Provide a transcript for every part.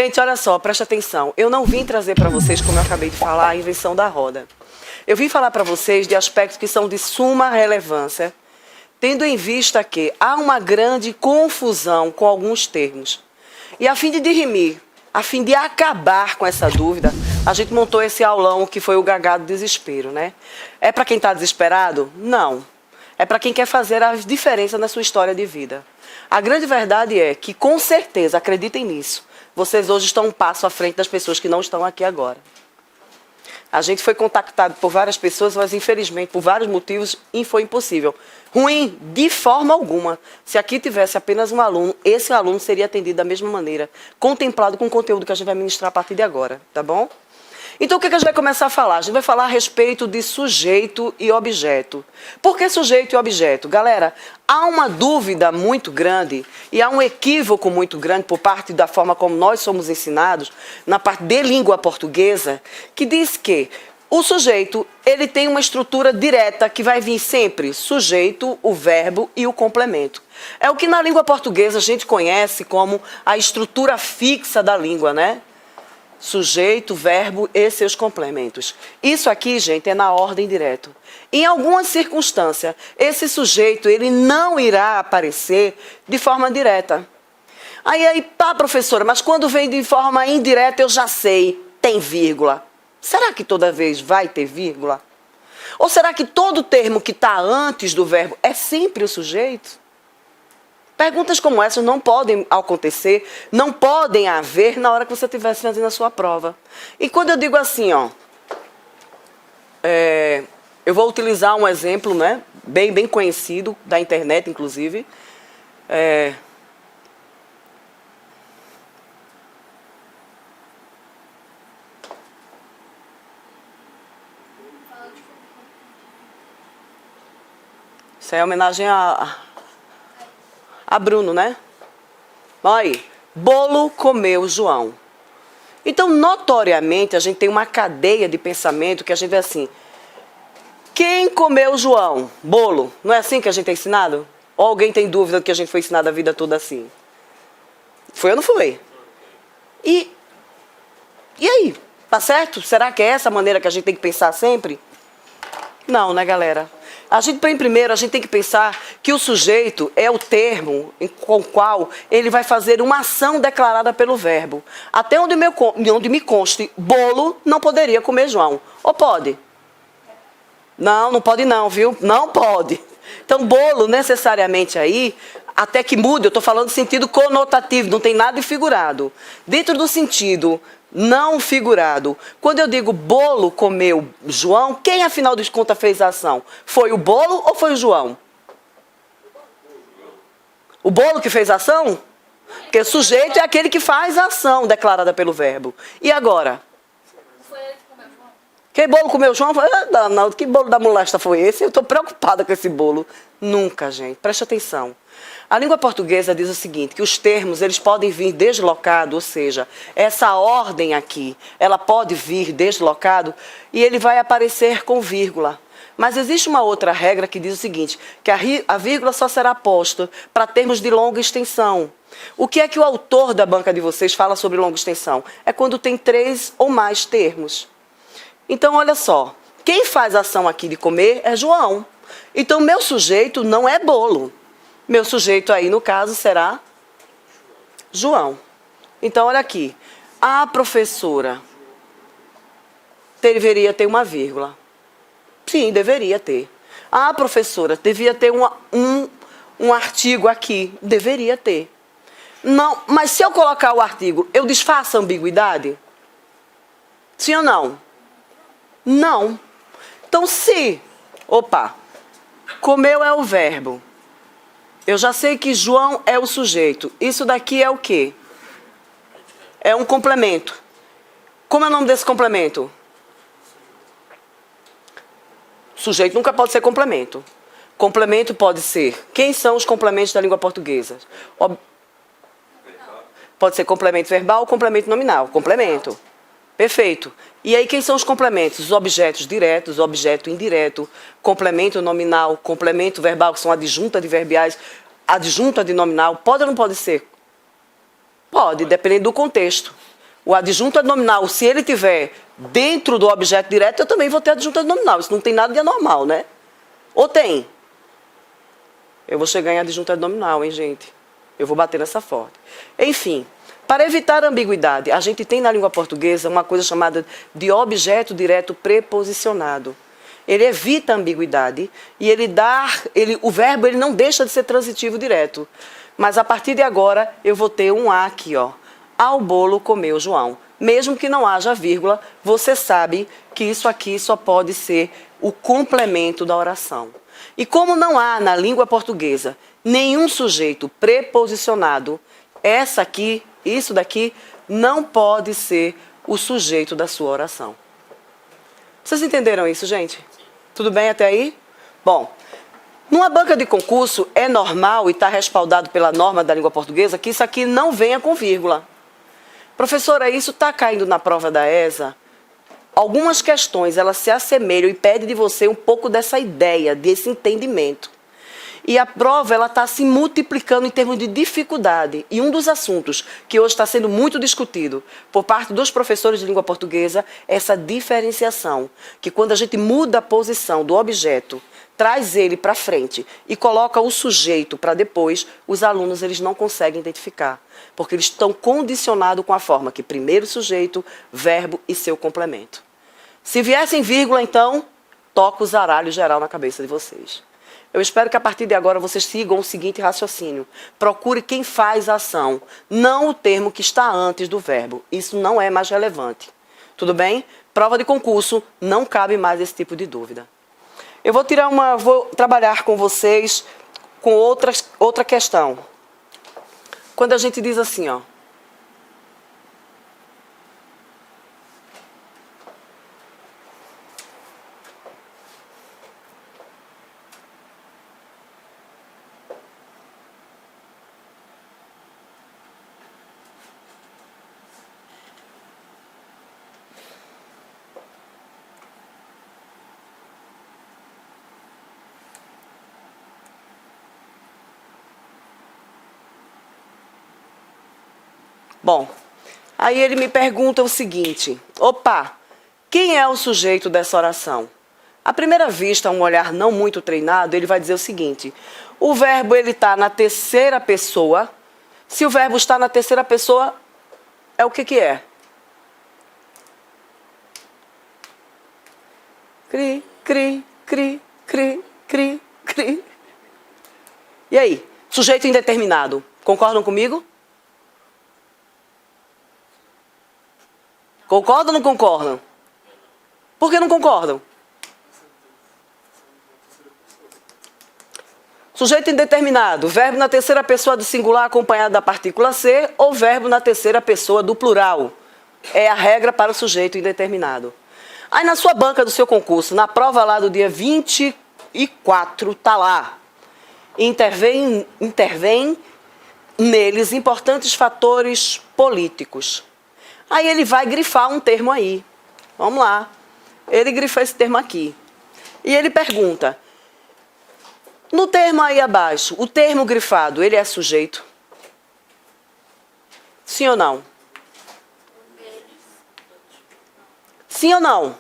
Gente, olha só, preste atenção. Eu não vim trazer para vocês, como eu acabei de falar, a invenção da roda. Eu vim falar para vocês de aspectos que são de suma relevância, tendo em vista que há uma grande confusão com alguns termos. E a fim de dirimir, a fim de acabar com essa dúvida, a gente montou esse aulão que foi o Gagá do Desespero, né? É para quem está desesperado? Não. É para quem quer fazer a diferença na sua história de vida. A grande verdade é que, com certeza, acreditem nisso, vocês hoje estão um passo à frente das pessoas que não estão aqui agora. A gente foi contactado por várias pessoas, mas infelizmente, por vários motivos, foi impossível. Ruim, de forma alguma. Se aqui tivesse apenas um aluno, esse aluno seria atendido da mesma maneira, contemplado com o conteúdo que a gente vai ministrar a partir de agora, tá bom? Então, o que a gente vai começar a falar? A gente vai falar a respeito de sujeito e objeto. Por que sujeito e objeto? Galera, há uma dúvida muito grande e há um equívoco muito grande por parte da forma como nós somos ensinados, na parte de língua portuguesa, que diz que o sujeito, ele tem uma estrutura direta que vai vir sempre sujeito, o verbo e o complemento. É o que na língua portuguesa a gente conhece como a estrutura fixa da língua, né? Sujeito, verbo e seus complementos. Isso aqui, gente, é na ordem direta. Em alguma circunstância, esse sujeito ele não irá aparecer de forma direta. Aí, pá, professora, mas quando vem de forma indireta eu já sei, tem vírgula. Será que toda vez vai ter vírgula? Ou será que todo termo que está antes do verbo é sempre o sujeito? Perguntas como essas não podem acontecer, não podem haver na hora que você estiver fazendo a sua prova. E quando eu digo assim, ó, eu vou utilizar um exemplo, né, bem conhecido, da internet, inclusive. Isso é homenagem a Bruno, né? Olha aí, bolo comeu João. Então, notoriamente, a gente tem uma cadeia de pensamento que a gente vê assim. Quem comeu João? Bolo. Não é assim que a gente é ensinado? Ou alguém tem dúvida de que a gente foi ensinado a vida toda assim? Foi ou não foi? E aí? Tá certo? Será que é essa a maneira que a gente tem que pensar sempre? Não, né, galera? Primeiro, a gente tem que pensar que o sujeito é o termo com o qual ele vai fazer uma ação declarada pelo verbo. Até onde me conste, bolo não poderia comer João. Ou pode? Não, não pode não, viu? Não pode. Então, bolo, necessariamente aí, até que mude, eu estou falando de sentido conotativo, não tem nada de figurado. Dentro do sentido não figurado, quando eu digo bolo comeu João, quem afinal de contas fez a ação? Foi o bolo ou foi o João? O bolo que fez a ação? Porque o sujeito é aquele que faz a ação declarada pelo verbo. E agora? Foi ele que comeu João? Que bolo comeu João? Não, que bolo da molesta foi esse? Eu estou preocupada com esse bolo. Nunca, gente. Preste atenção. A língua portuguesa diz o seguinte, que os termos eles podem vir deslocados, ou seja, essa ordem aqui, ela pode vir deslocado e ele vai aparecer com vírgula. Mas existe uma outra regra que diz o seguinte, que a vírgula só será posta para termos de longa extensão. O que é que o autor da banca de vocês fala sobre longa extensão? É quando tem 3 ou mais termos. Então, olha só, quem faz a ação aqui de comer é João. Então, meu sujeito não é bolo. Meu sujeito aí, no caso, será João. Então, olha aqui. A professora deveria ter uma vírgula. Sim, deveria ter. A professora devia ter um artigo aqui. Deveria ter. Não, mas se eu colocar o artigo, eu desfaço a ambiguidade? Sim ou não? Não. Então, se... comeu é o verbo. Eu já sei que João é o sujeito. Isso daqui é o quê? É um complemento. Como é o nome desse complemento? Sujeito nunca pode ser complemento. Complemento pode ser... Quem são os complementos da língua portuguesa? Pode ser complemento verbal ou complemento nominal. Complemento. Perfeito. E aí, quem são os complementos? Os objetos diretos, objeto indireto, complemento nominal, complemento verbal, que são adjunta de verbiais, adjunta de nominal. Pode ou não pode ser? Pode, dependendo do contexto. O adjunto adnominal, se ele tiver dentro do objeto direto, eu também vou ter adjunto adnominal. Isso não tem nada de anormal, né? Ou tem? Eu vou chegar em adjunto adnominal, hein, gente? Eu vou bater nessa forte. Enfim, para evitar a ambiguidade, a gente tem na língua portuguesa uma coisa chamada de objeto direto preposicionado. Ele evita a ambiguidade e o verbo ele não deixa de ser transitivo direto. Mas a partir de agora eu vou ter um A aqui, ó. Ao bolo comeu João. Mesmo que não haja vírgula, você sabe que isso aqui só pode ser o complemento da oração. E como não há na língua portuguesa nenhum sujeito preposicionado, isso daqui não pode ser o sujeito da sua oração. Vocês entenderam isso, gente? Tudo bem até aí? Bom, numa banca de concurso é normal e está respaldado pela norma da língua portuguesa que isso aqui não venha com vírgula. Professora, isso está caindo na prova da ESA? Algumas questões, elas se assemelham e pedem de você um pouco dessa ideia, desse entendimento. E a prova, ela está se multiplicando em termos de dificuldade. E um dos assuntos que hoje está sendo muito discutido por parte dos professores de língua portuguesa é essa diferenciação. Que quando a gente muda a posição do objeto, traz ele para frente e coloca o sujeito para depois, os alunos eles não conseguem identificar. Porque eles estão condicionados com a forma que primeiro sujeito, verbo e seu complemento. Se viessem vírgula, então, toca o zaralho geral na cabeça de vocês. Eu espero que a partir de agora vocês sigam o seguinte raciocínio. Procure quem faz a ação, não o termo que está antes do verbo. Isso não é mais relevante. Tudo bem? Prova de concurso, não cabe mais esse tipo de dúvida. Eu vou trabalhar com vocês com outra questão. Quando a gente diz assim, ó. Bom, aí ele me pergunta o seguinte, quem é o sujeito dessa oração? À primeira vista, um olhar não muito treinado, ele vai dizer o seguinte, o verbo ele está na terceira pessoa, se o verbo está na terceira pessoa, é o que é? Cri, cri, cri, cri, cri, cri. E aí? Sujeito indeterminado, concordam comigo? Concordam ou não concordam? Por que não concordam? Sujeito indeterminado, verbo na terceira pessoa do singular acompanhado da partícula ser ou verbo na terceira pessoa do plural. É a regra para o sujeito indeterminado. Aí na sua banca do seu concurso, na prova lá do dia 24, está lá. Intervém neles importantes fatores políticos. Aí ele vai grifar um termo aí. Vamos lá. Ele grifa esse termo aqui. E ele pergunta, no termo aí abaixo, o termo grifado, ele é sujeito? Sim ou não? Sim ou não?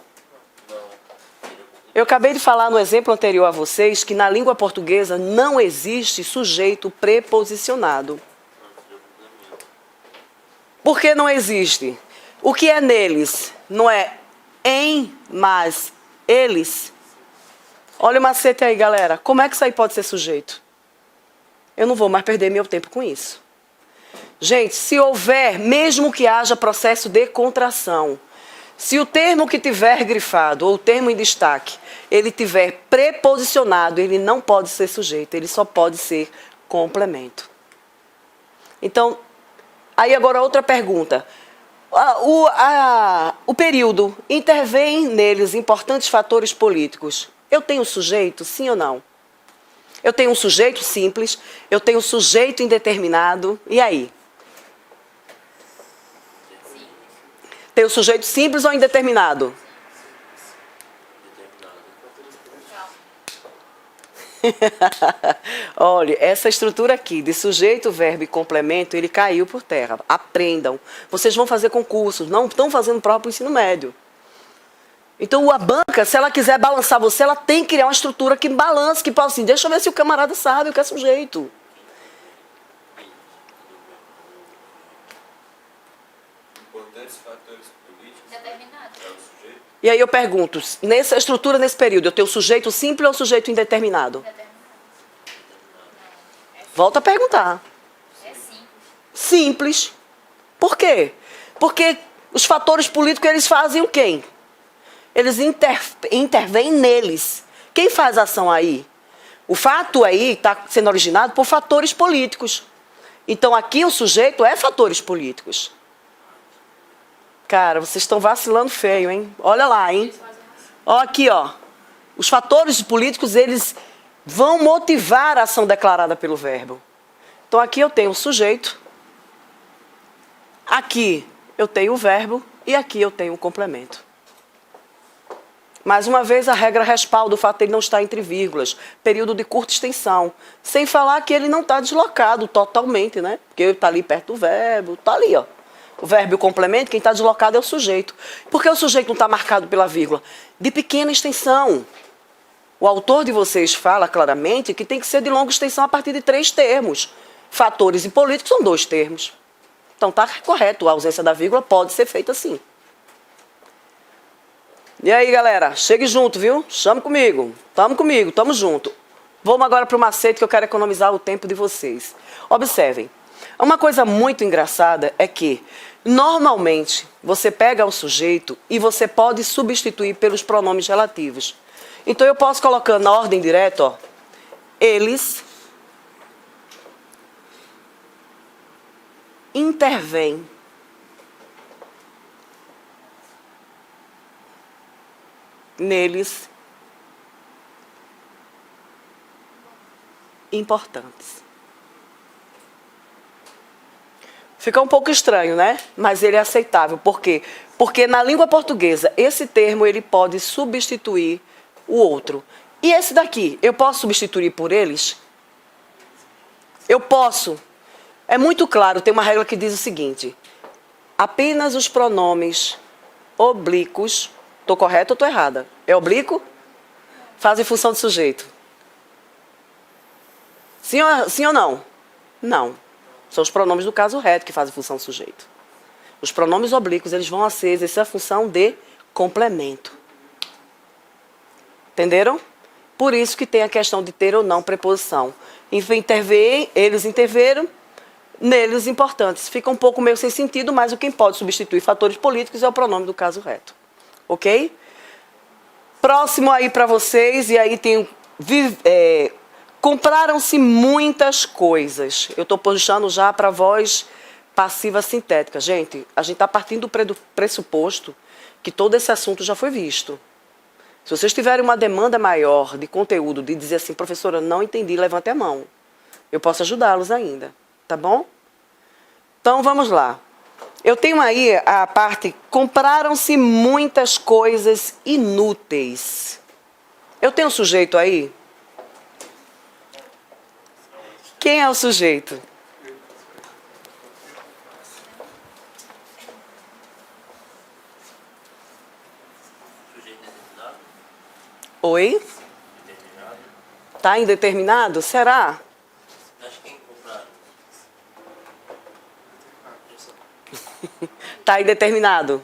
Eu acabei de falar no exemplo anterior a vocês que na língua portuguesa não existe sujeito preposicionado. Por que não existe? O que é neles? Não é em, mas eles. Olha o macete aí, galera. Como é que isso aí pode ser sujeito? Eu não vou mais perder meu tempo com isso. Gente, se houver, mesmo que haja processo de contração, se o termo que tiver grifado, ou o termo em destaque, ele tiver preposicionado, ele não pode ser sujeito, ele só pode ser complemento. Então, aí agora outra pergunta. O período, intervém neles importantes fatores políticos. Eu tenho sujeito, sim ou não? Eu tenho um sujeito simples, eu tenho um sujeito indeterminado, e aí? Tenho sujeito simples ou indeterminado? Olha, essa estrutura aqui de sujeito, verbo e complemento, ele caiu por terra. Aprendam. Vocês vão fazer concursos, não estão fazendo prova para o ensino médio. Então, a banca, se ela quiser balançar você, ela tem que criar uma estrutura que balance, que possa assim, deixa eu ver se o camarada sabe o que é sujeito. Importantes fatores políticos Determinado. para o sujeito. E aí eu pergunto, nessa estrutura, nesse período, eu tenho sujeito simples ou sujeito indeterminado? Determinado. Volto a perguntar. É simples. Simples. Por quê? Porque os fatores políticos, eles fazem o quê? Eles intervêm neles. Quem faz a ação aí? O fato aí está sendo originado por fatores políticos. Então, aqui o sujeito é fatores políticos. Cara, vocês estão vacilando feio, hein? Olha lá, hein? Ó, aqui, ó. Os fatores políticos, eles vão motivar a ação declarada pelo verbo. Então, aqui eu tenho o sujeito. Aqui eu tenho o verbo. E aqui eu tenho o complemento. Mais uma vez, a regra respalda o fato de ele não estar entre vírgulas. Período de curta extensão. Sem falar que ele não está deslocado totalmente, né? Porque ele está ali perto do verbo. Está ali, ó. O verbo e o complemento, quem está deslocado é o sujeito. Por que o sujeito não está marcado pela vírgula? De pequena extensão. O autor de vocês fala claramente que tem que ser de longa extensão a partir de 3 termos. Fatores e políticos são 2 termos. Então está correto, a ausência da vírgula pode ser feita assim. E aí, galera, chegue junto, viu? Chame comigo. Tamo junto. Vamos agora para o macete que eu quero economizar o tempo de vocês. Observem. Uma coisa muito engraçada é que, normalmente, você pega o sujeito e você pode substituir pelos pronomes relativos. Então, eu posso colocar na ordem direta, ó, eles intervêm. Neles importantes. Fica um pouco estranho, né? Mas ele é aceitável. Por quê? Porque na língua portuguesa, esse termo ele pode substituir o outro. E esse daqui, eu posso substituir por eles? Eu posso. É muito claro, tem uma regra que diz o seguinte: apenas os pronomes oblíquos. Estou correta ou estou errada? É oblíquo? Fazem função de sujeito. Sim ou não? Não. São os pronomes do caso reto que fazem função de sujeito. Os pronomes oblíquos, eles vão exercer a função de complemento. Entenderam? Por isso que tem a questão de ter ou não preposição. Eles interveram, neles importantes. Fica um pouco meio sem sentido, mas quem pode substituir fatores políticos é o pronome do caso reto. Ok? Próximo aí para vocês, e aí tem... compraram-se muitas coisas. Eu estou puxando já para a voz passiva sintética. Gente, a gente está partindo do pressuposto que todo esse assunto já foi visto. Se vocês tiverem uma demanda maior de conteúdo, de dizer assim, professora, não entendi, levante a mão. Eu posso ajudá-los ainda, tá bom? Então, vamos lá. Eu tenho aí a parte, compraram-se muitas coisas inúteis. Eu tenho um sujeito aí? Quem é o sujeito? Sujeito determinado. Oi? Determinado. Tá indeterminado? Será? Acho que quem compraram. Tá indeterminado?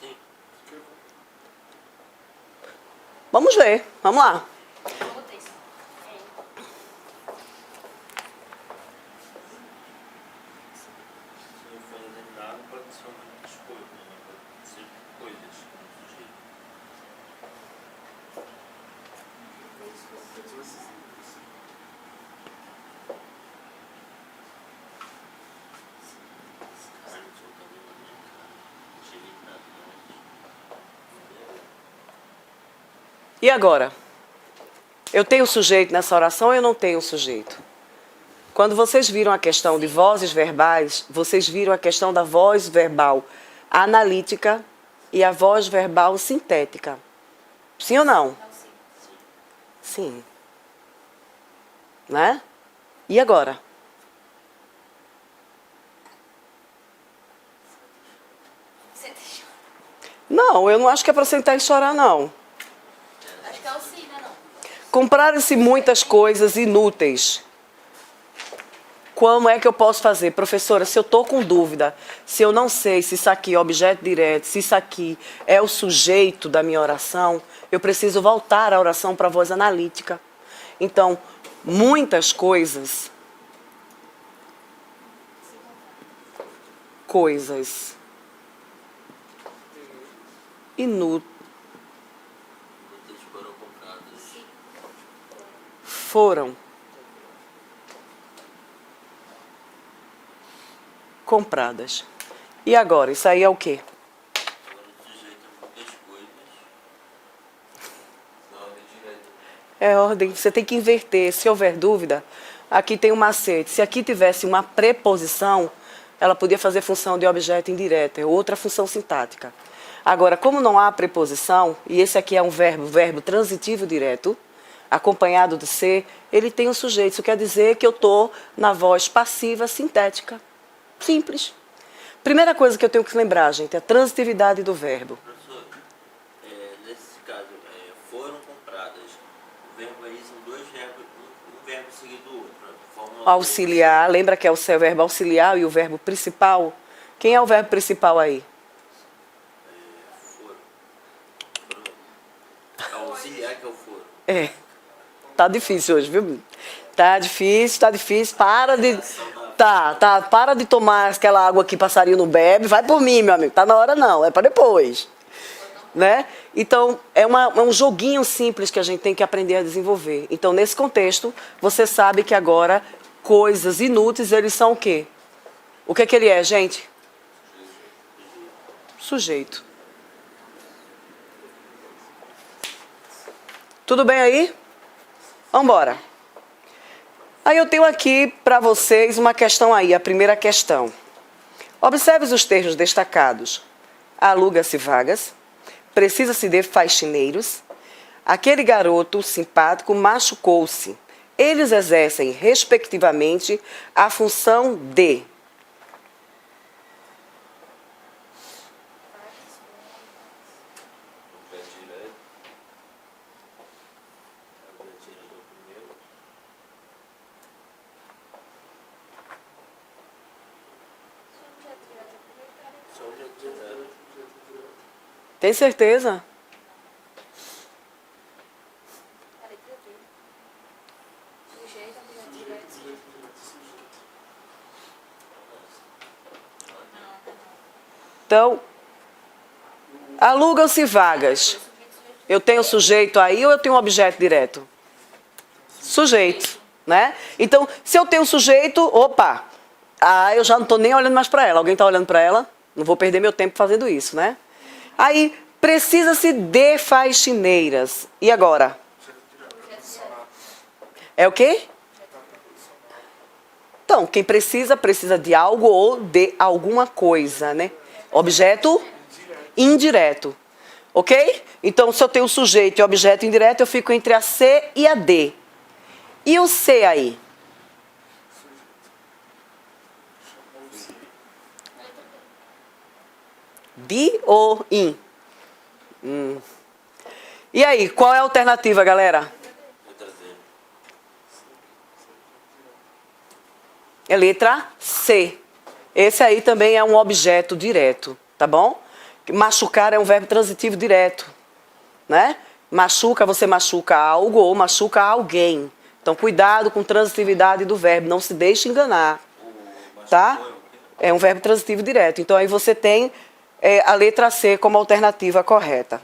Sim. Vamos ver, vamos lá. Úteis. Se não for determinado, pode ser muitas coisas, né? Pode ser coisas como sujeito. Carne, E agora? Eu tenho sujeito nessa oração ou eu não tenho sujeito? Quando vocês viram a questão de vozes verbais, vocês viram a questão da voz verbal analítica e a voz verbal sintética. Sim ou não? Não sei. Sim. né? E agora? Você deixa. Não, eu não acho que é para sentar e chorar, não. Acho que é o sim, né, não? Compraram-se muitas coisas inúteis. Como é que eu posso fazer? Professora, se eu estou com dúvida, se eu não sei se isso aqui é objeto direto, se isso aqui é o sujeito da minha oração, eu preciso voltar à oração para a voz analítica. Então, muitas coisas inúteis foram compradas. E agora? Isso aí é o quê? É ordem. Você tem que inverter. Se houver dúvida, aqui tem um macete. Se aqui tivesse uma preposição, ela podia fazer função de objeto indireta. É outra função sintática. Agora, como não há preposição, e esse aqui é um verbo transitivo direto, acompanhado de ser, ele tem um sujeito. Isso quer dizer que eu estou na voz passiva sintética. Simples. Primeira coisa que eu tenho que lembrar, gente, é a transitividade do verbo. Professor, nesse caso, foram compradas. O verbo aí são dois verbos, um verbo seguido do outro. Forma Auxiliar, lembra que é o seu verbo auxiliar e o verbo principal? Quem é o verbo principal aí? Foram. Auxiliar que é o foro. É. Tá difícil hoje, viu? Tá difícil. Para de tomar aquela água que passarinho não bebe. Vai por mim, meu amigo. Tá na hora não, é para depois. Né? Então, é um joguinho simples que a gente tem que aprender a desenvolver. Então, nesse contexto, você sabe que agora coisas inúteis, eles são o quê? O que ele é, gente? Sujeito. Tudo bem aí? Vamos embora. Aí eu tenho aqui para vocês uma questão aí, a primeira questão. Observe os termos destacados. Aluga-se vagas, precisa-se de faxineiros, aquele garoto simpático machucou-se. Eles exercem, respectivamente, a função de... Tem certeza? A letra D. Sujeito, objeto direto. Então, alugam-se vagas. Eu tenho sujeito aí ou eu tenho um objeto direto? Sujeito, né? Então, se eu tenho sujeito, opa, eu já não estou nem olhando mais para ela. Alguém está olhando para ela? Não vou perder meu tempo fazendo isso, né? Aí, precisa-se de faxineiras. E agora? É o quê? Então, quem precisa de algo ou de alguma coisa, né? Objeto indireto. Ok? Então, se eu tenho sujeito e objeto indireto, eu fico entre a C e a D. E o C aí? Bi ou in? E aí, qual é a alternativa, galera? É letra C. Esse aí também é um objeto direto, tá bom? Machucar é um verbo transitivo direto, né? Machuca, você machuca algo ou machuca alguém. Então, cuidado com transitividade do verbo, não se deixe enganar, tá? É um verbo transitivo direto. Então, aí você tem a letra C como alternativa correta.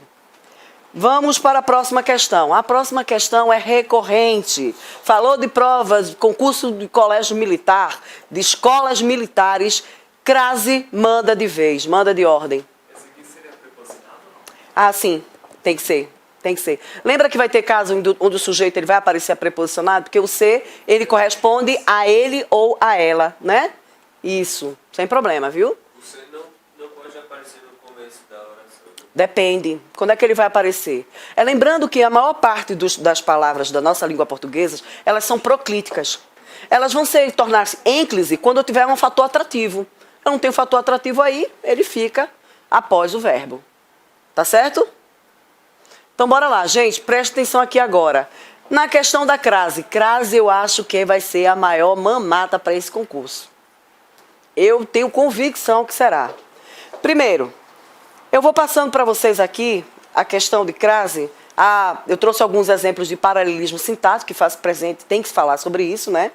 Vamos para a próxima questão. A próxima questão é recorrente. Falou de provas, concurso de colégio militar, de escolas militares. Crase manda de vez, manda de ordem. Esse aqui seria preposicionado ou não? Ah, sim. Tem que ser. Tem que ser. Lembra que vai ter caso onde o sujeito ele vai aparecer preposicionado? Porque o C, ele corresponde a ele ou a ela, né? Isso. Sem problema, viu? Você não pode aparecer no começo da oração. Depende. Quando é que ele vai aparecer? Lembrando que a maior parte das palavras da nossa língua portuguesa, elas são proclíticas. Elas vão tornar-se ênclise quando eu tiver um fator atrativo. Eu não tenho fator atrativo aí, ele fica após o verbo. Tá certo? Então, bora lá, gente. Preste atenção aqui agora. Na questão da crase. Crase, eu acho que vai ser a maior mamata para esse concurso. Eu tenho convicção que será. Primeiro, eu vou passando para vocês aqui a questão de crase. Eu trouxe alguns exemplos de paralelismo sintático, que faz presente, tem que falar sobre isso, né?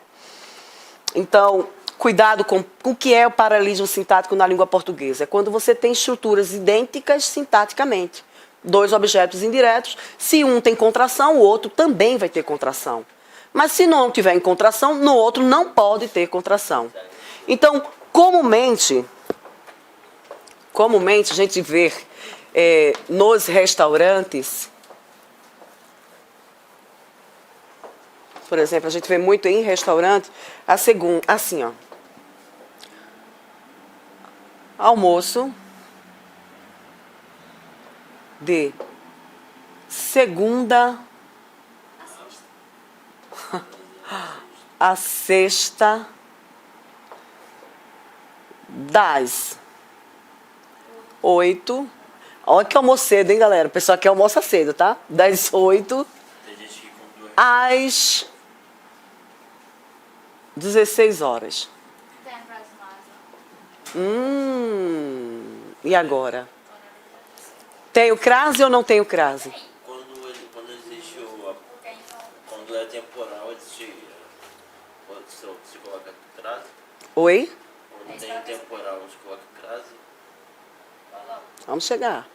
Então, cuidado com o que é o paralelismo sintático na língua portuguesa. É quando você tem estruturas idênticas sintaticamente. Dois objetos indiretos. Se um tem contração, o outro também vai ter contração. Mas se não tiver em contração, no outro não pode ter contração. Então, comumente a gente vê nos restaurantes, por exemplo, a gente vê muito em restaurante, assim, ó. Almoço de segunda a sexta das 8. Olha que almoço cedo, hein, galera? O pessoal aqui almoça cedo, tá? Das 8 às 16 horas. Tem a frase mais, E agora? Tenho crase ou não tenho crase? Quando existe quando é temporal, existe. Quando se coloca crase. Oi? Quando tem temporal, se coloca crase. Vamos chegar.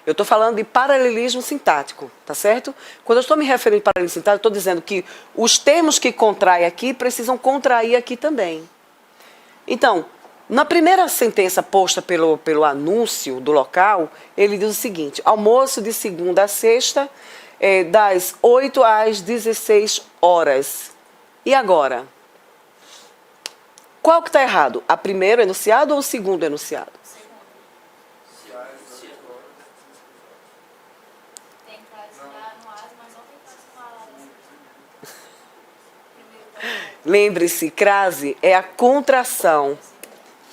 Eu estou falando de paralelismo sintático, tá certo? Quando eu estou me referindo a paralelismo sintático, eu estou dizendo que os termos que contraem aqui precisam contrair aqui também. Então, na primeira sentença posta pelo anúncio do local, ele diz o seguinte: almoço de segunda a sexta, das 8 às 16 horas. E agora? Qual que está errado? A primeiro enunciado ou o segundo enunciado? tem frase no as, mas não tem frase no as. Primeiro, Lembre-se, crase é a contração,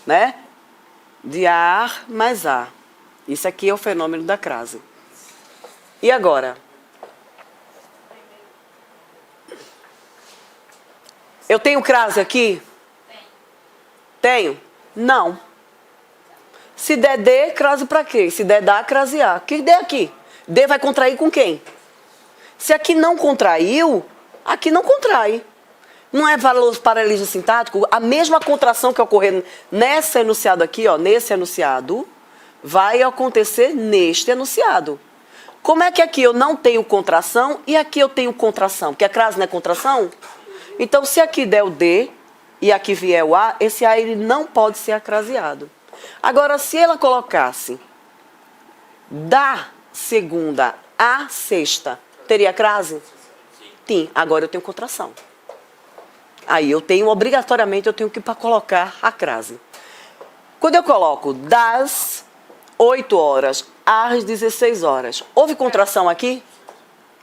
né? De ar mais a. Isso aqui é o fenômeno da crase. E agora? Eu tenho crase aqui? Tenho? Não. Se der D, crase para quê? Se der dá, crase A. O que D aqui? D vai contrair com quem? Se aqui não contraiu, aqui não contrai. Não é valor paralelismo sintático? A mesma contração que ocorrer nesse enunciado aqui, ó, nesse enunciado, vai acontecer neste enunciado. Como é que aqui eu não tenho contração e aqui eu tenho contração? Porque a crase não é contração? Então, se aqui der o D e aqui vier o A, esse A ele não pode ser acraseado. Agora, se ela colocasse da segunda à sexta, teria crase? Sim. Agora eu tenho contração. Aí eu tenho, obrigatoriamente, eu tenho que colocar a crase. Quando eu coloco das 8 horas às 16 horas, houve contração aqui?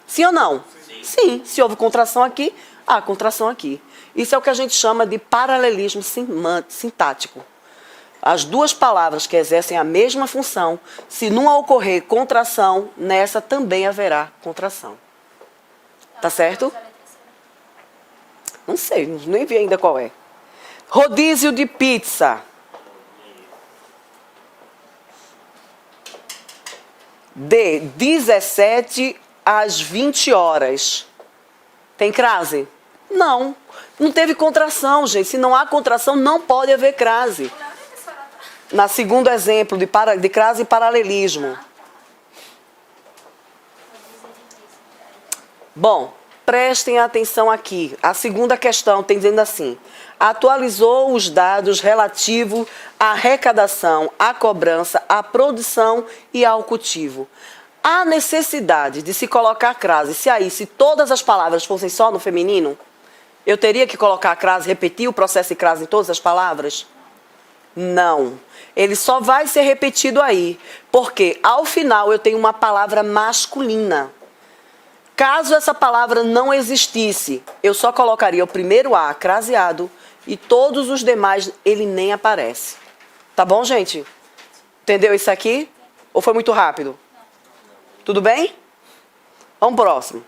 Sim ou não? Sim. Se houve contração aqui, há contração aqui. Isso é o que a gente chama de paralelismo sintático. As duas palavras que exercem a mesma função, se numa ocorrer contração, nessa também haverá contração. Tá certo? Não sei, nem vi ainda qual é. Rodízio de pizza. De 17 às 20 horas. Tem crase? Não. Não teve contração, gente. Se não há contração, não pode haver crase. Na segundo exemplo de crase e paralelismo. Bom, prestem atenção aqui. A segunda questão tem dizendo assim: atualizou os dados relativos à arrecadação, à cobrança, à produção e ao cultivo. Há necessidade de se colocar crase. Se todas as palavras fossem só no feminino, eu teria que colocar a crase, repetir o processo de crase em todas as palavras? Não. Ele só vai ser repetido aí. Porque ao final eu tenho uma palavra masculina. Caso essa palavra não existisse, eu só colocaria o primeiro A craseado e todos os demais ele nem aparece. Tá bom, gente? Entendeu isso aqui? Ou foi muito rápido? Tudo bem? Vamos pro próximo.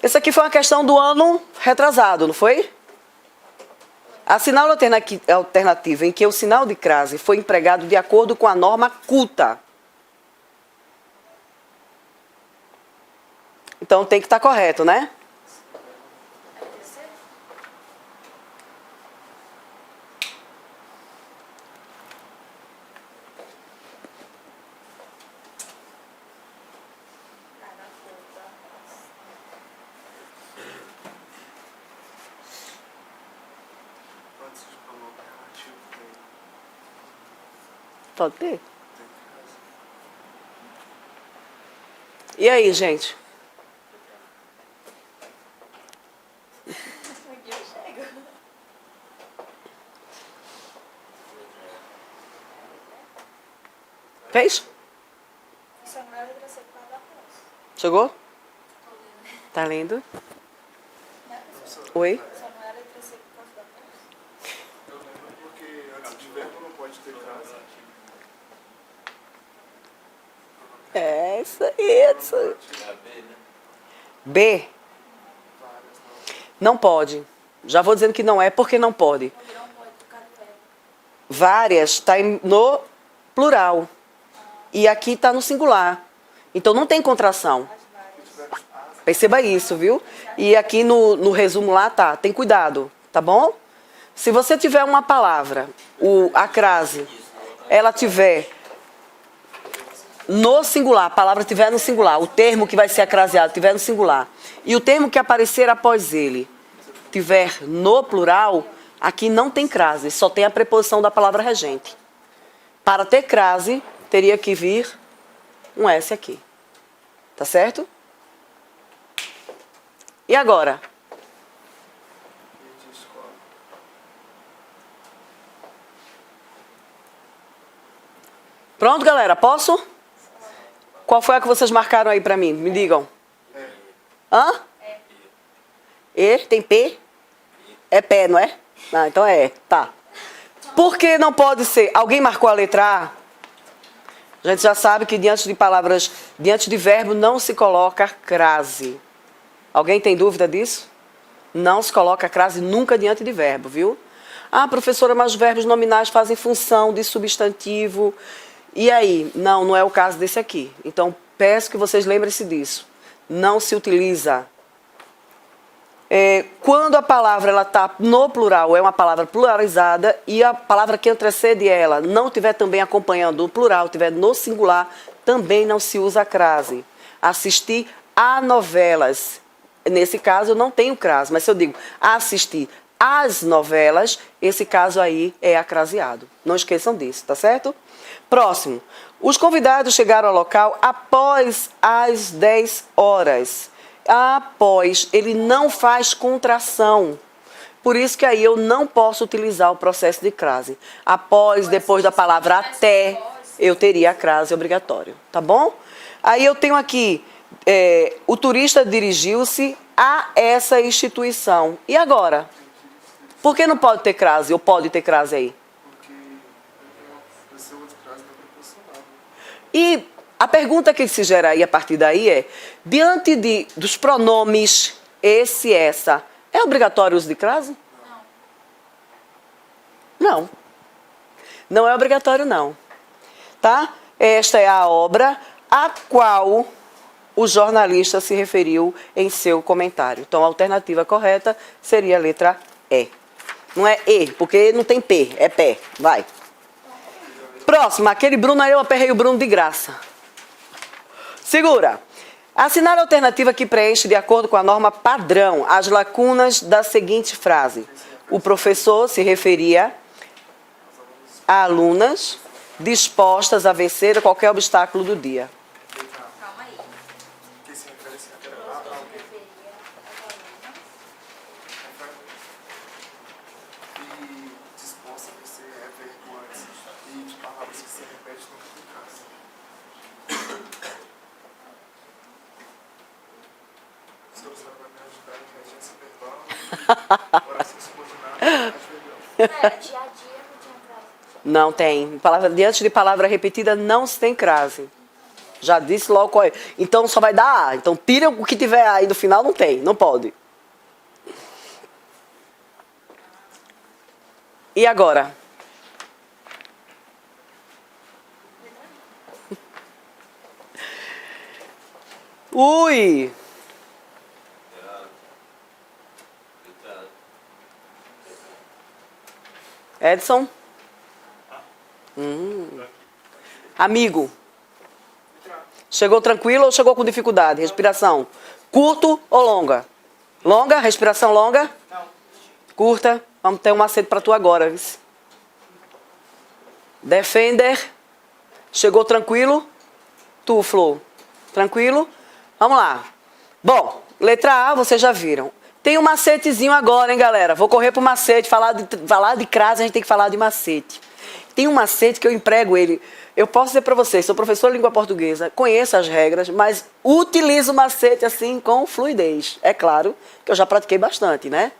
Essa aqui foi uma questão do ano retrasado, não foi? Assinale a alternativa em que o sinal de crase foi empregado de acordo com a norma culta. Então tem que estar correto, né? Antes de falar o alternativo, Pode ter. tem que E aí, gente? Aqui eu chego. Fez? Isso não é a letra C por causa da próxima. Chegou? Tá lendo? Né, professor? Oi? Só não é a letra C por causa da próxima. Eu lembro porque antes de verbo não pode ter crase. É isso aí. Isso aí. B. Não pode. Já vou dizendo que não é porque não pode. Onde não pode por causa do verbo. Várias está no plural. E aqui está no singular. Então não tem contração. Perceba isso, viu? E aqui no resumo lá tá. Tem cuidado, tá bom? Se você tiver uma palavra, a crase, ela tiver no singular, a palavra tiver no singular, o termo que vai ser acraseado tiver no singular, e o termo que aparecer após ele tiver no plural, aqui não tem crase, só tem a preposição da palavra regente. Para ter crase, teria que vir um S aqui. Tá certo? E agora? E de escola. Pronto, galera? Posso? Qual foi a que vocês marcaram aí pra mim? Me digam. Hã? E? Tem P? É pé, não é? Ah, então é. Tá. Por que não pode ser? Alguém marcou a letra A? A gente já sabe que diante de palavras, diante de verbo, não se coloca crase. Alguém tem dúvida disso? Não se coloca crase nunca diante de verbo, viu? Ah, professora, mas os verbos nominais fazem função de substantivo. E aí? Não, não é o caso desse aqui. Então, peço que vocês lembrem-se disso. Não se utiliza. Quando a palavra está no plural, é uma palavra pluralizada, e a palavra que antecede ela não estiver também acompanhando o plural, estiver no singular, também não se usa crase. Assistir a novelas. Nesse caso, eu não tenho crase, mas se eu digo assistir às novelas, esse caso aí é acraseado. Não esqueçam disso, tá certo? Próximo. Os convidados chegaram ao local após as 10 horas. Após, ele não faz contração. Por isso que aí eu não posso utilizar o processo de crase. Após, depois da palavra até, eu teria a crase obrigatória. Tá bom? Aí eu tenho aqui, o turista dirigiu-se a essa instituição. E agora? Por que não pode ter crase? Ou pode ter crase aí? Porque a pessoa de crase está proporcional. E a pergunta que se gera aí a partir daí é, diante dos pronomes esse e essa, é obrigatório o uso de crase? Não. Não é obrigatório, não. Tá? Esta é a obra a qual o jornalista se referiu em seu comentário. Então, a alternativa correta seria a letra E. Não é E, porque não tem P, é pé. Vai. Próximo, aquele Bruno aí eu aperrei o Bruno de graça. Segura. Assinale a alternativa que preenche, de acordo com a norma padrão, as lacunas da seguinte frase. O professor se referia a alunas dispostas a vencer qualquer obstáculo do dia. Calma aí. Que se refere a alguém. E disposta a ser vergonha. Dia a dia não tinha crase. Não tem. Diante de palavra repetida não se tem crase. Já disse logo qual é. Então só vai dar A. Então tira o que tiver aí no final, não tem. Não pode. E agora? Ui! Edson? Amigo? Chegou tranquilo ou chegou com dificuldade? Respiração. Curto ou longa? Longa? Respiração longa? Curta? Vamos ter um macete para tu agora, vice. Defender. Chegou tranquilo? Tu, Flor. Tranquilo? Vamos lá. Bom, letra A, vocês já viram. Tem um macetezinho agora, hein, galera? Vou correr pro macete. Falar de crase, a gente tem que falar de macete. Tem um macete que eu emprego ele. Eu posso dizer para vocês, sou professor de língua portuguesa, conheço as regras, mas utilizo o macete assim com fluidez. É claro que eu já pratiquei bastante, né?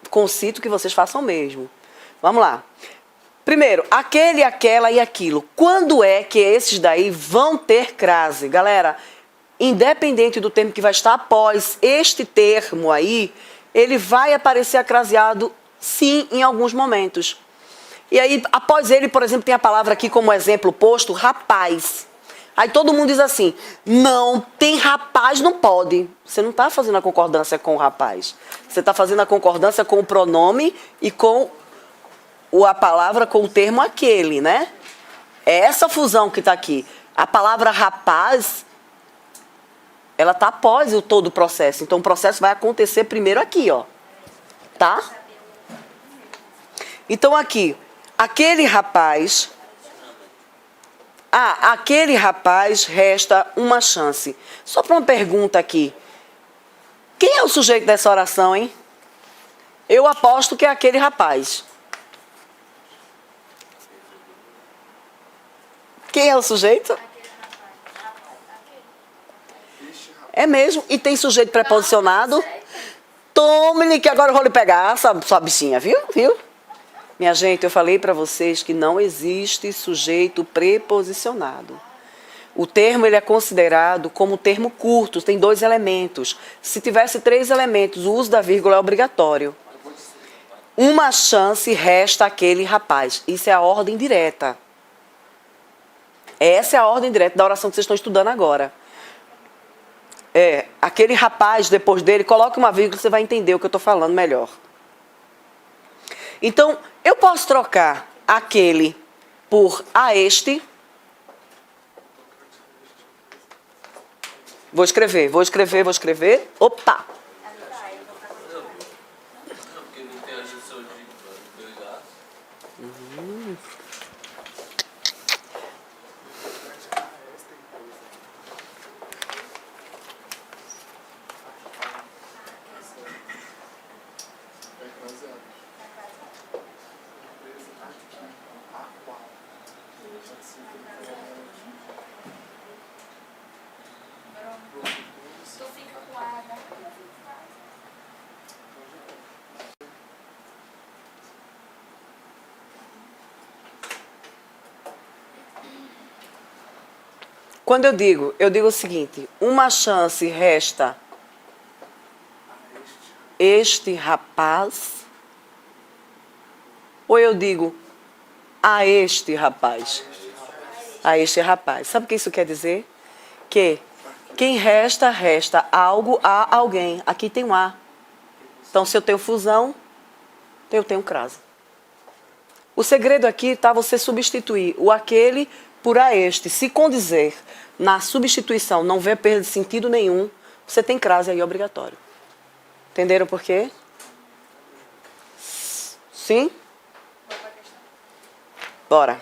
Concito que vocês façam mesmo. Vamos lá. Primeiro, aquele, aquela e aquilo. Quando é que esses daí vão ter crase? Galera, independente do termo que vai estar após este termo aí, ele vai aparecer acraseado, sim, em alguns momentos. E aí, após ele, por exemplo, tem a palavra aqui como exemplo posto, rapaz. Aí todo mundo diz assim, não, tem rapaz, não pode. Você não está fazendo a concordância com o rapaz. Você está fazendo a concordância com o pronome e com a palavra, com o termo aquele, né? É essa fusão que está aqui. A palavra rapaz, ela está após todo o processo. Então o processo vai acontecer primeiro aqui, ó. Tá? Então aqui, aquele rapaz... aquele rapaz resta uma chance. Só para uma pergunta aqui. Quem é o sujeito dessa oração, hein? Eu aposto que é aquele rapaz. Quem é o sujeito? É mesmo. E tem sujeito preposicionado? Tome-lhe que agora eu vou lhe pegar, sua bichinha, viu? Minha gente, eu falei para vocês que não existe sujeito preposicionado. O termo ele é considerado como termo curto, tem 2 elementos. Se tivesse 3 elementos, o uso da vírgula é obrigatório. Uma chance resta aquele rapaz. Isso é a ordem direta. Essa é a ordem direta da oração que vocês estão estudando agora. Aquele rapaz, depois dele, coloque uma vírgula, você vai entender o que eu estou falando melhor. Então, eu posso trocar aquele por a este. Vou escrever. Opa! Porque não tem a junção de pegar. Tu fica com a, né? Quando eu digo o seguinte, uma chance resta este rapaz, ou eu digo a este rapaz? A este rapaz. Sabe o que isso quer dizer? Que quem resta, resta algo a alguém. Aqui tem um A. Então, se eu tenho fusão, eu tenho crase. O segredo aqui está você substituir o aquele por a este. Se condizer na substituição não vê perda de sentido nenhum, você tem crase aí obrigatório. Entenderam por quê? Sim? Bora.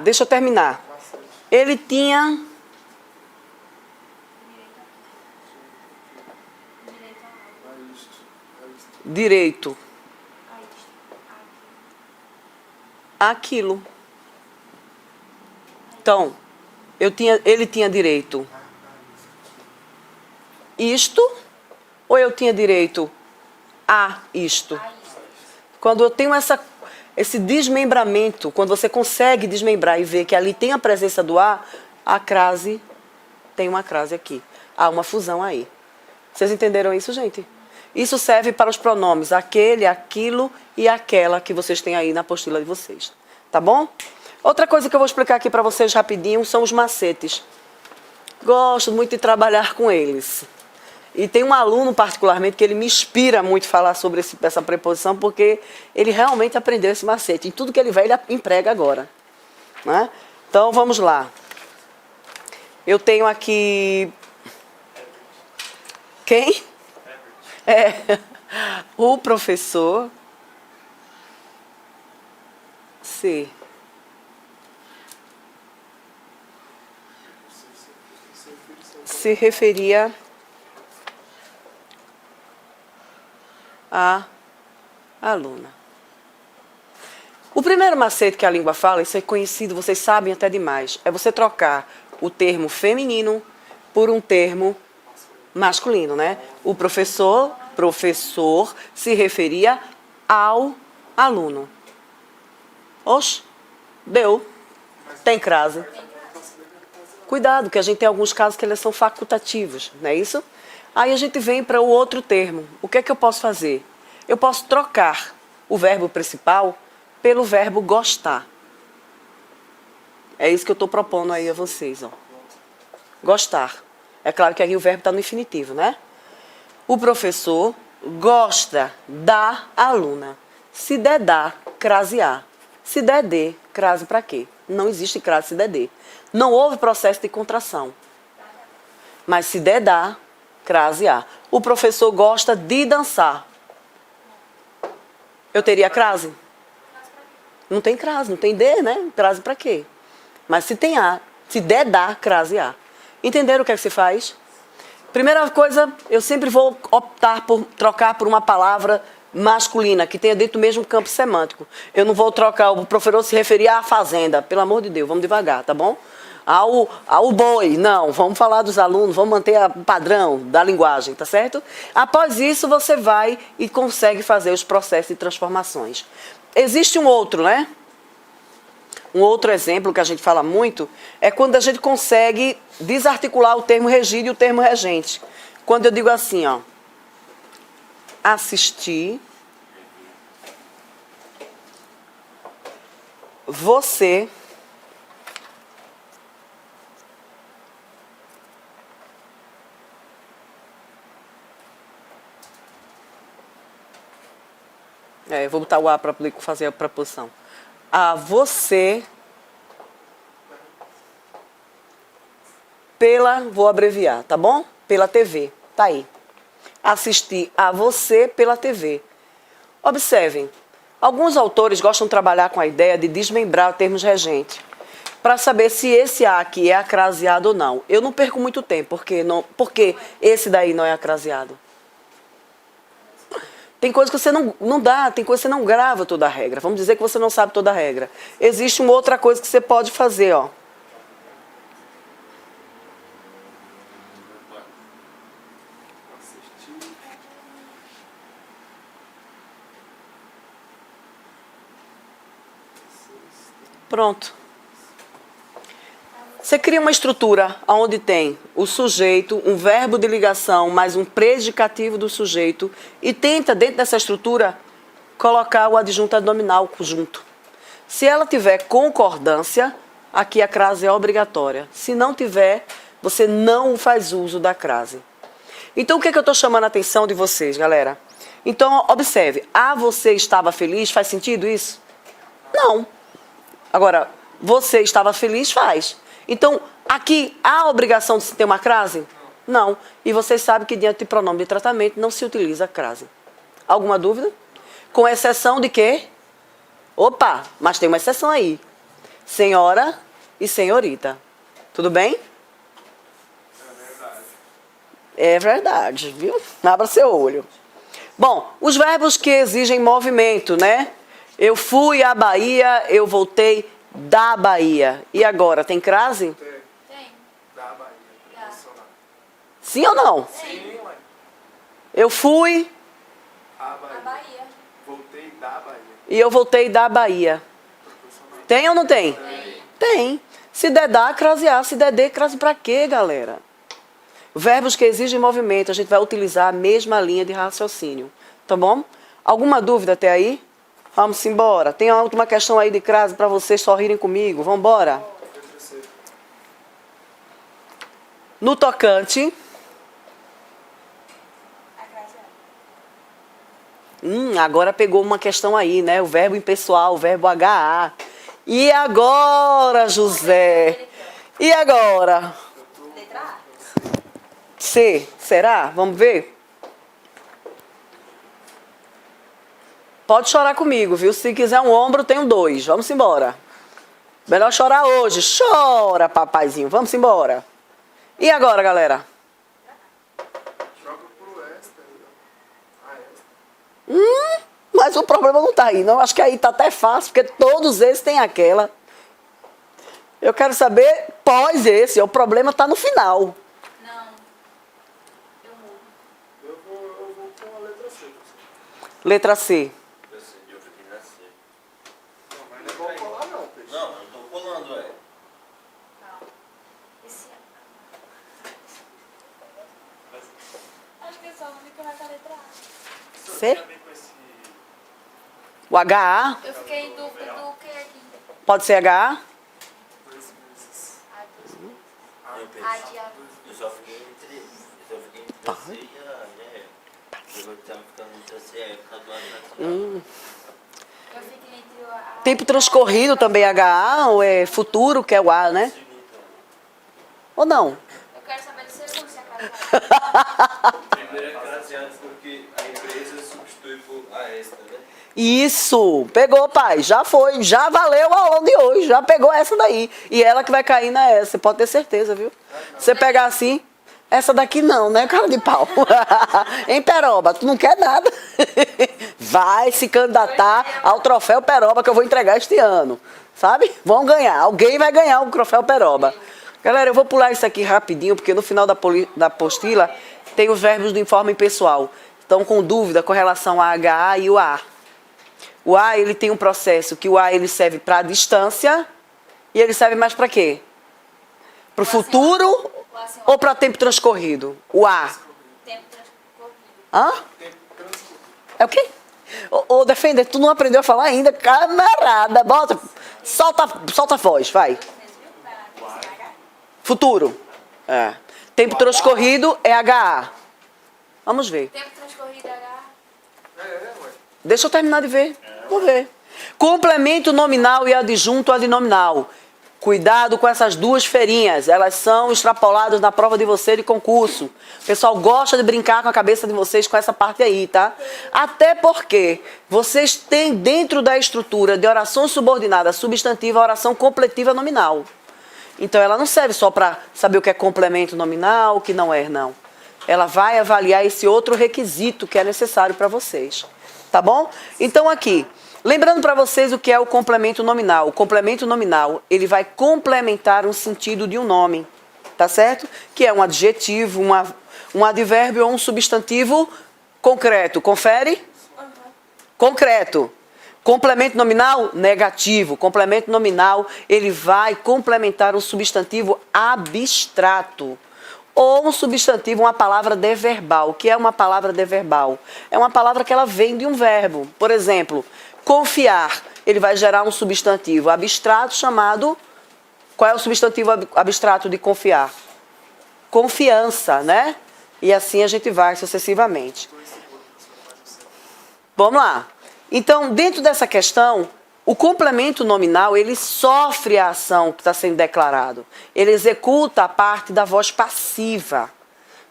Deixa eu terminar. Ele tinha... direito àquilo. Então, ele tinha direito isto ou eu tinha direito a isto? Quando eu tenho esse desmembramento, quando você consegue desmembrar e ver que ali tem a presença do ar, a crase, tem uma crase aqui. Há uma fusão aí. Vocês entenderam isso, gente? Isso serve para os pronomes aquele, aquilo e aquela que vocês têm aí na apostila de vocês. Tá bom? Outra coisa que eu vou explicar aqui para vocês rapidinho são os macetes. Gosto muito de trabalhar com eles. E tem um aluno particularmente que ele me inspira muito a falar sobre essa preposição, porque ele realmente aprendeu esse macete. Em tudo que ele vai, ele emprega agora. Né? Então, vamos lá. Eu tenho aqui... Quem? O professor se referia à aluna. O primeiro macete que a língua fala, isso é conhecido, vocês sabem até demais, é você trocar o termo feminino por um termo masculino, né? O professor se referia ao aluno. Oxe, deu. Tem crase. Cuidado, que a gente tem alguns casos que eles são facultativos, não é isso? Aí a gente vem para o outro termo. O que é que eu posso fazer? Eu posso trocar o verbo principal pelo verbo gostar. É isso que eu estou propondo aí a vocês, ó. Gostar. É claro que aqui o verbo está no infinitivo, né? O professor gosta da aluna. Se der dá, crase a. Se der de, crase para quê? Não existe crase se der de. Não houve processo de contração. Mas se der dá, crase a. O professor gosta de dançar. Eu teria crase? Não tem crase, não tem de, né? Crase para quê? Mas se tem a, se der dá, crase a. Entenderam o que é que se faz? Primeira coisa, eu sempre vou optar por trocar por uma palavra masculina, que tenha dentro do mesmo campo semântico. Eu não vou trocar, o professor se referir à fazenda, pelo amor de Deus, vamos devagar, tá bom? Ao boi, não, vamos falar dos alunos, vamos manter o padrão da linguagem, tá certo? Após isso, você vai e consegue fazer os processos de transformações. Existe um outro, né? Um outro exemplo que a gente fala muito é quando a gente consegue desarticular o termo regido e o termo regente. Quando eu digo assim, ó, assistir, você eu vou botar o A para fazer a preposição. A você vou abreviar, tá bom? Pela TV, tá aí. Assistir a você pela TV. Observem, alguns autores gostam de trabalhar com a ideia de desmembrar termos regentes, para saber se esse A aqui é acraseado ou não. Eu não perco muito tempo, porque esse daí não é acraseado. Tem coisa que você não dá, tem coisa que você não grava toda a regra. Vamos dizer que você não sabe toda a regra. Existe uma outra coisa que você pode fazer, ó. Pronto. Você cria uma estrutura onde tem o sujeito, um verbo de ligação, mais um predicativo do sujeito e tenta, dentro dessa estrutura, colocar o adjunto nominal junto. Se ela tiver concordância, aqui a crase é obrigatória. Se não tiver, você não faz uso da crase. Então, o que é que eu estou chamando a atenção de vocês, galera? Então, observe. Você estava feliz? Faz sentido isso? Não. Agora, você estava feliz? Faz. Então, aqui, há a obrigação de se ter uma crase? Não. E vocês sabem que diante de pronome de tratamento não se utiliza crase. Alguma dúvida? Com exceção de quê? Opa, mas tem uma exceção aí. Senhora e senhorita. Tudo bem? É verdade, viu? Abra seu olho. Bom, os verbos que exigem movimento, né? Eu fui à Bahia, eu voltei da Bahia. E agora, tem crase? Tem. Da Bahia. Dá. Sim ou não? Sim, mãe. Eu fui A A Bahia. Bahia. Voltei da Bahia. E eu voltei da Bahia. Tem ou não tem? Tem. Se der, dá, crasear. Se der, dê, crase pra quê, galera? Verbos que exigem movimento, a gente vai utilizar a mesma linha de raciocínio. Tá bom? Alguma dúvida até aí? Vamos embora. Tem a última questão aí de crase para vocês sorrirem comigo. Vamos embora. No tocante. Agora pegou uma questão aí, né? O verbo impessoal, o verbo HA. E agora, José? E agora? Letra A. C. Será? Vamos ver? Pode chorar comigo, viu? Se quiser um ombro, tenho 2. Vamos embora. Melhor chorar hoje. Chora, papaizinho. Vamos embora. E agora, galera? Joga pro esta. Ah, esta. Mas o problema não tá aí, não. Acho que aí tá até fácil, porque todos esses têm aquela. Eu quero saber pós esse. O problema tá no final. Não. Eu mudo. Eu vou com a letra C. Letra C. Eu fiquei na C. Não, mas não é igual colar não, peixe. Não, eu tô colando, Calma. Esse acho que é só o único que vai com a letra A. C? O HA? Eu fiquei em dúvida do que aqui. Pode ser HA? 2 vezes. A de Eu A. Eu só fiquei entre a C e a E. Eu tava ficando entre a C e a E por causa do atraso. Eu fiquei entre a... Tempo transcorrido também é HA ou é futuro, que é o A, né? Ou não? Eu quero saber do segundo, se é casado. Primeiro é craseado porque a empresa substitui por a esta, né? Isso! Pegou, pai. Já foi. Já valeu a aula de hoje. Já pegou essa daí. E ela que vai cair na essa. Você pode ter certeza, viu? Você pegar assim... Essa daqui não, né, cara de pau? Hein, Peroba? Tu não quer nada. Vai se candidatar ao troféu Peroba que eu vou entregar este ano. Sabe? Vão ganhar. Alguém vai ganhar o troféu Peroba. Galera, eu vou pular isso aqui rapidinho, porque no final da apostila tem os verbos de forma impessoal. Estão com dúvida com relação a HA e o A. O A, ele tem um processo que o A ele serve para distância e ele serve mais para quê? Para o futuro ou para tempo transcorrido? O A. Tempo transcorrido. Hã? É o quê? Ô, Defender, tu não aprendeu a falar ainda? Camarada, bota, solta a voz, vai. Futuro. É. Tempo transcorrido é HA. Vamos ver. Tempo transcorrido H. Ué. Deixa eu terminar de ver. Vamos ver. Complemento nominal e adjunto adnominal. Cuidado com essas duas feirinhas. Elas são extrapoladas na prova de você de concurso. O pessoal gosta de brincar com a cabeça de vocês com essa parte aí, tá? Até porque vocês têm dentro da estrutura de oração subordinada substantiva a oração completiva nominal. Então ela não serve só para saber o que é complemento nominal, o que não é, não. Ela vai avaliar esse outro requisito que é necessário para vocês. Tá bom? Então aqui, lembrando para vocês o que é o complemento nominal. O complemento nominal, ele vai complementar um sentido de um nome, tá certo? Que é um adjetivo, um advérbio ou um substantivo concreto. Confere? Concreto. Complemento nominal, negativo. Complemento nominal, ele vai complementar um substantivo abstrato. Ou um substantivo, uma palavra deverbal. O que é uma palavra deverbal? É uma palavra que ela vem de um verbo. Por exemplo, confiar. Ele vai gerar um substantivo abstrato chamado... Qual é o substantivo abstrato de confiar? Confiança, né? E assim a gente vai sucessivamente. Vamos lá. Então, dentro dessa questão, o complemento nominal, ele sofre a ação que está sendo declarado. Ele executa a parte da voz passiva.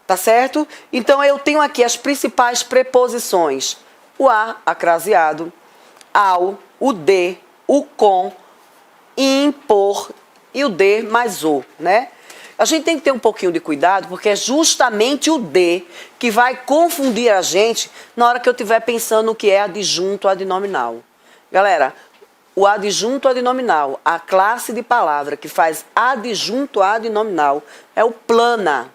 Tá certo? Então, eu tenho aqui as principais preposições. O a, acraseado, ao, o de, o com, impor e o de mais o, né? A gente tem que ter um pouquinho de cuidado, porque é justamente o de que vai confundir a gente na hora que eu estiver pensando no que é adjunto adnominal. Galera, o adjunto adnominal, a classe de palavra que faz adjunto adnominal é o plana.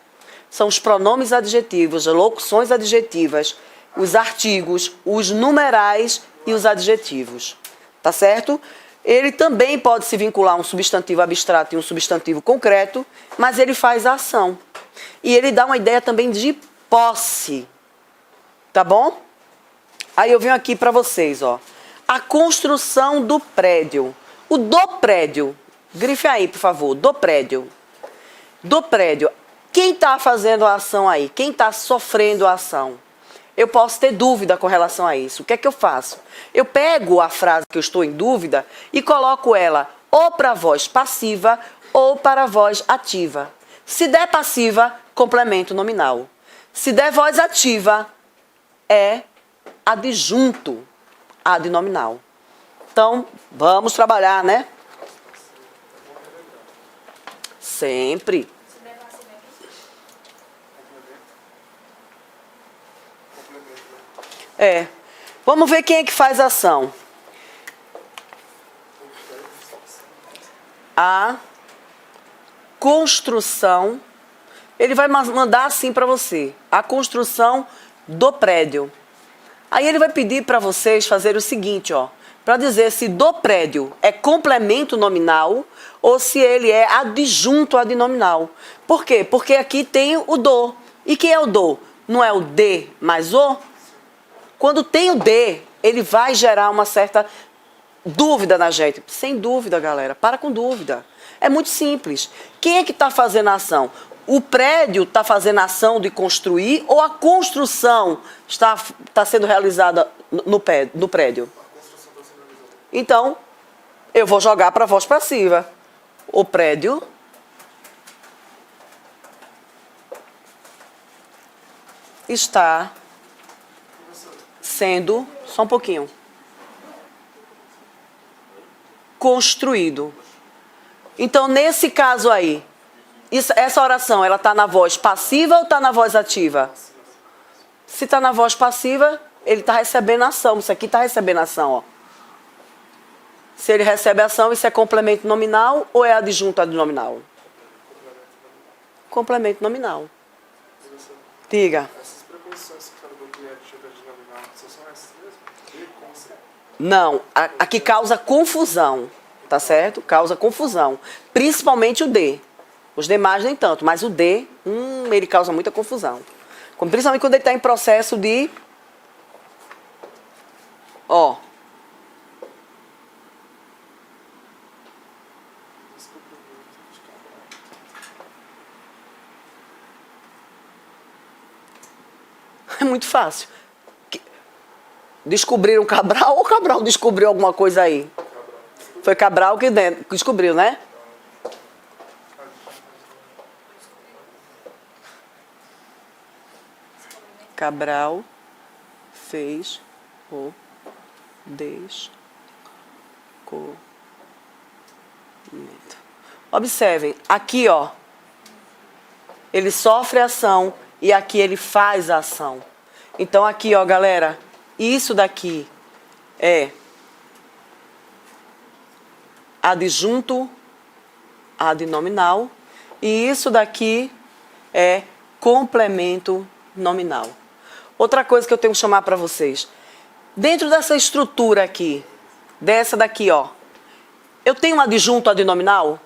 São os pronomes adjetivos, as locuções adjetivas os artigos, os numerais e os adjetivos. Tá certo? Ele também pode se vincular a um substantivo abstrato e um substantivo concreto, mas ele faz a ação. E ele dá uma ideia também de posse. Tá bom? Aí eu venho aqui para vocês, ó. A construção do prédio. O do prédio. Grife aí, por favor. Do prédio. Do prédio. Quem está fazendo a ação aí? Quem está sofrendo a ação? Eu posso ter dúvida com relação a isso. O que é que eu faço? Eu pego a frase que eu estou em dúvida e coloco ela ou para a voz passiva ou para a voz ativa. Se der passiva, complemento nominal. Se der voz ativa, é adjunto adnominal. Então, vamos trabalhar, né? Sempre. Se der passivo aqui, É. Vamos ver quem é que faz a ação. A construção. Ele vai mandar assim para você. A construção do prédio. Aí ele vai pedir para vocês fazerem o seguinte, ó. Para dizer se do prédio é complemento nominal ou se ele é adjunto adnominal. Por quê? Porque aqui tem o do. E quem é o do? Não é o de mais o? Quando tem o de, ele vai gerar uma certa dúvida na gente. Sem dúvida, galera. Para com dúvida. É muito simples. Quem é que está fazendo a ação? O prédio está fazendo a ação de construir ou a construção está sendo realizada no prédio? Então, eu vou jogar para a voz passiva. O prédio está sendo, só um pouquinho, construído. Então, nesse caso aí, essa oração, ela está na voz passiva ou está na voz ativa? Se está na voz passiva, ele está recebendo ação. Isso aqui está recebendo ação, ó. Se ele recebe ação, isso é complemento nominal ou é adjunto adnominal? Complemento nominal. Diga. Essas preposições que fala do que é adjunto adnominal, são essas mesmo? De, com, sem? Não, aqui causa confusão, tá certo? Causa confusão. Principalmente o de. Os demais nem tanto, mas o de, ele causa muita confusão. Principalmente quando ele está em processo de... Ó. É muito fácil. Descobriram Cabral ou Cabral descobriu alguma coisa aí? Foi Cabral que descobriu, né? Cabral fez o descobrimento. Observem, aqui, ó, ele sofre ação e aqui ele faz a ação. Então, aqui, ó, galera, isso daqui é adjunto adnominal e isso daqui é complemento nominal. Outra coisa que eu tenho que chamar para vocês. Dentro dessa estrutura aqui, dessa daqui, ó, eu tenho um adjunto adnominal?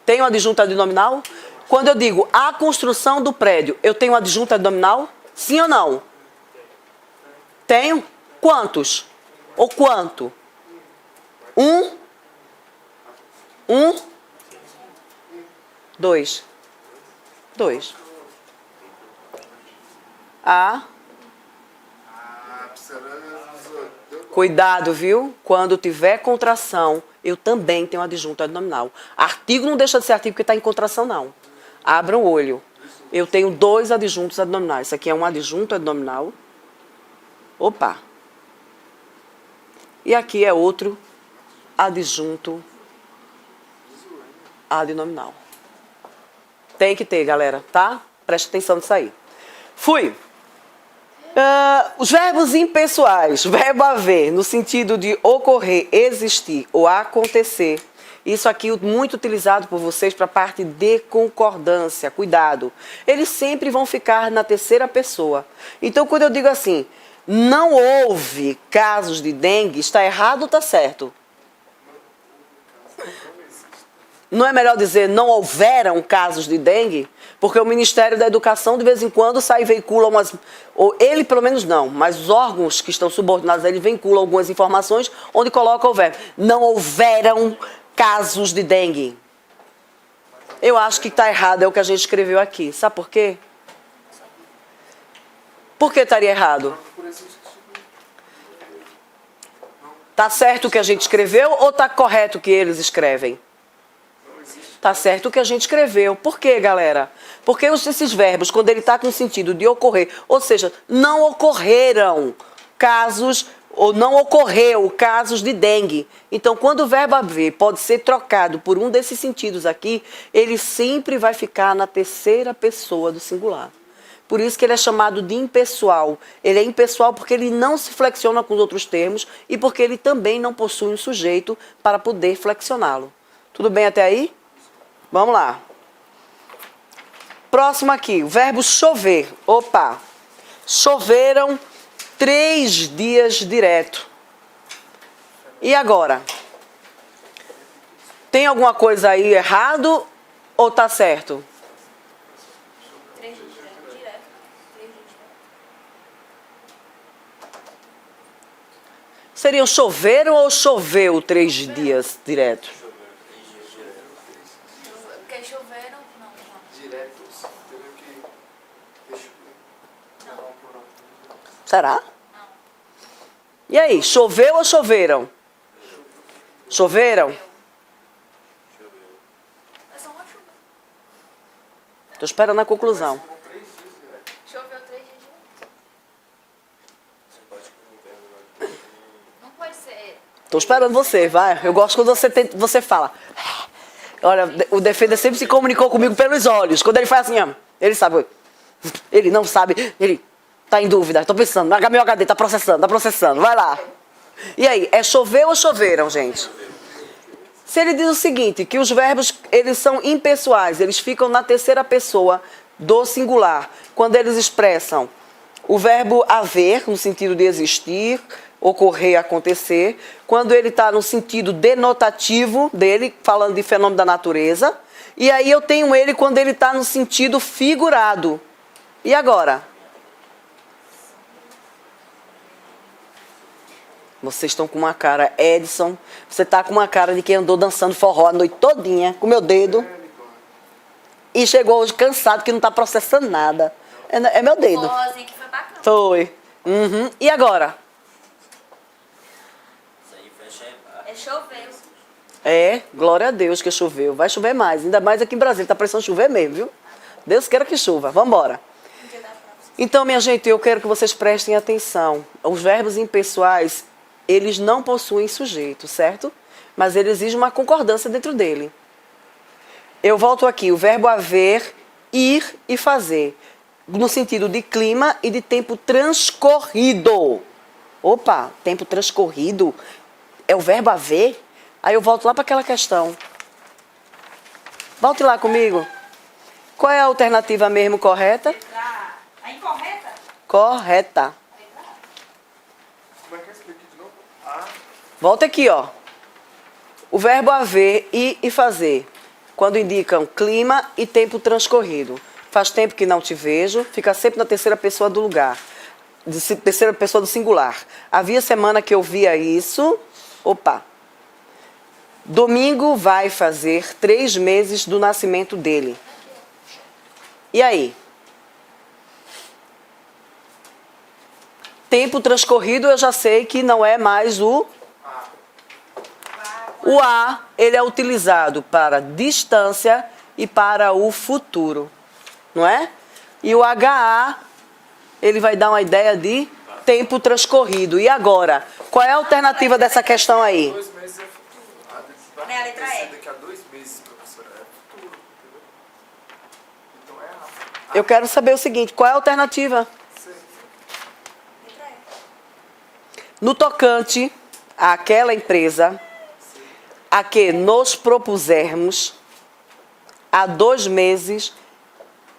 Tenho adjunto adnominal? Quando eu digo a construção do prédio, eu tenho adjunto adnominal? Sim ou não? Tenho? Quantos? Ou quanto? Dois. Cuidado, viu? Quando tiver contração, eu também tenho adjunto adnominal. Artigo não deixa de ser artigo porque está em contração, não. Abra o olho. Eu tenho 2 adjuntos adnominais. Isso aqui é um adjunto adnominal. Opa! E aqui é outro adjunto adnominal. Tem que ter, galera, tá? Preste atenção nisso aí. Fui. Os verbos impessoais. Verbo haver, no sentido de ocorrer, existir ou acontecer. Isso aqui muito utilizado por vocês para a parte de concordância. Cuidado. Eles sempre vão ficar na terceira pessoa. Então, quando eu digo assim, não houve casos de dengue, está errado ou está certo? Não é melhor dizer não houveram casos de dengue? Porque o Ministério da Educação, de vez em quando, sai e veicula umas... Ou ele, pelo menos, não. Mas os órgãos que estão subordinados a ele veiculam algumas informações onde coloca o verbo. Não houveram casos de dengue. Eu acho que está errado, é o que a gente escreveu aqui. Sabe por quê? Por que estaria errado? Está certo o que a gente escreveu ou está correto o que eles escrevem? Está certo o que a gente escreveu. Por quê, galera? Porque esses verbos, quando ele está com o sentido de ocorrer, ou seja, não ocorreram casos, ou não ocorreu casos de dengue. Então, quando o verbo haver pode ser trocado por um desses sentidos aqui, ele sempre vai ficar na terceira pessoa do singular. Por isso que ele é chamado de impessoal. Ele é impessoal porque ele não se flexiona com os outros termos e porque ele também não possui um sujeito para poder flexioná-lo. Tudo bem até aí? Vamos lá. Próximo aqui, o verbo chover. Opa! Choveram 3 dias direto. E agora? Tem alguma coisa aí errado ou tá certo? 3 dias direto. 3 dias direto. Seriam choveram ou choveu 3 dias direto? Porque choveram? Não. Diretos. Teria que... Deixa eu ver. Não, plural. Será? Não. E aí, choveu ou choveram? Choveram? É só uma chuva. Estou esperando a conclusão. Foram 3 dias direto. Choveu 3 dias direto. Você pode com o verbo Não pode ser. Estou esperando você, vai. Eu gosto quando você fala. Olha, o Defender sempre se comunicou comigo pelos olhos. Quando ele faz assim, ó, ele sabe. Ele não sabe, ele está em dúvida. Estou pensando, meu HD está processando. Vai lá. E aí, é choveu ou choveram, gente? Se ele diz o seguinte, que os verbos, eles são impessoais, eles ficam na terceira pessoa do singular. Quando eles expressam o verbo haver, no sentido de existir, ocorrer, acontecer. Quando ele está no sentido denotativo dele, falando de fenômeno da natureza. E aí eu tenho ele quando ele está no sentido figurado. E agora? Vocês estão com uma cara, Edson, você está com uma cara de quem andou dançando forró a noite todinha, com meu dedo. E chegou hoje cansado, que não está processando nada. É meu dedo. Forrozinho que foi bacana. Foi. Uhum. E agora? Isso aí fecha a É choveu. É, glória a Deus que choveu. Vai chover mais, ainda mais aqui em Brasília. Está precisando chover mesmo, viu? Deus queira que chova. Vamos embora. No dia da prova. Então, minha gente, eu quero que vocês prestem atenção. Os verbos impessoais, eles não possuem sujeito, certo? Mas ele exige uma concordância dentro dele. Eu volto aqui, o verbo haver, ir e fazer. No sentido de clima e de tempo transcorrido. Opa, tempo transcorrido é o verbo haver? Aí eu volto lá para aquela questão. Volte lá comigo. Qual é a alternativa mesmo correta? A incorreta? Correta. Como é que eu explico de novo? Ah, Volta aqui, ó. O verbo haver, ir e fazer. Quando indicam clima e tempo transcorrido. Faz tempo que não te vejo, fica sempre na terceira pessoa do lugar. Terceira pessoa do singular. Havia semana que eu via isso. Opa. Domingo vai fazer 3 meses do nascimento dele. E aí? Tempo transcorrido eu já sei que não é mais o... O A, ele é utilizado para distância e para o futuro, não é? E o HA, ele vai dar uma ideia de tempo transcorrido. E agora, qual é a alternativa dessa questão aí? 2 meses é futuro. Não é a letra E. Daqui a 2 meses, professora, é futuro, entendeu? Então é A. Eu quero saber o seguinte, qual é a alternativa? C. Letra E. No tocante àquela empresa, a que nos propusermos há 2 meses,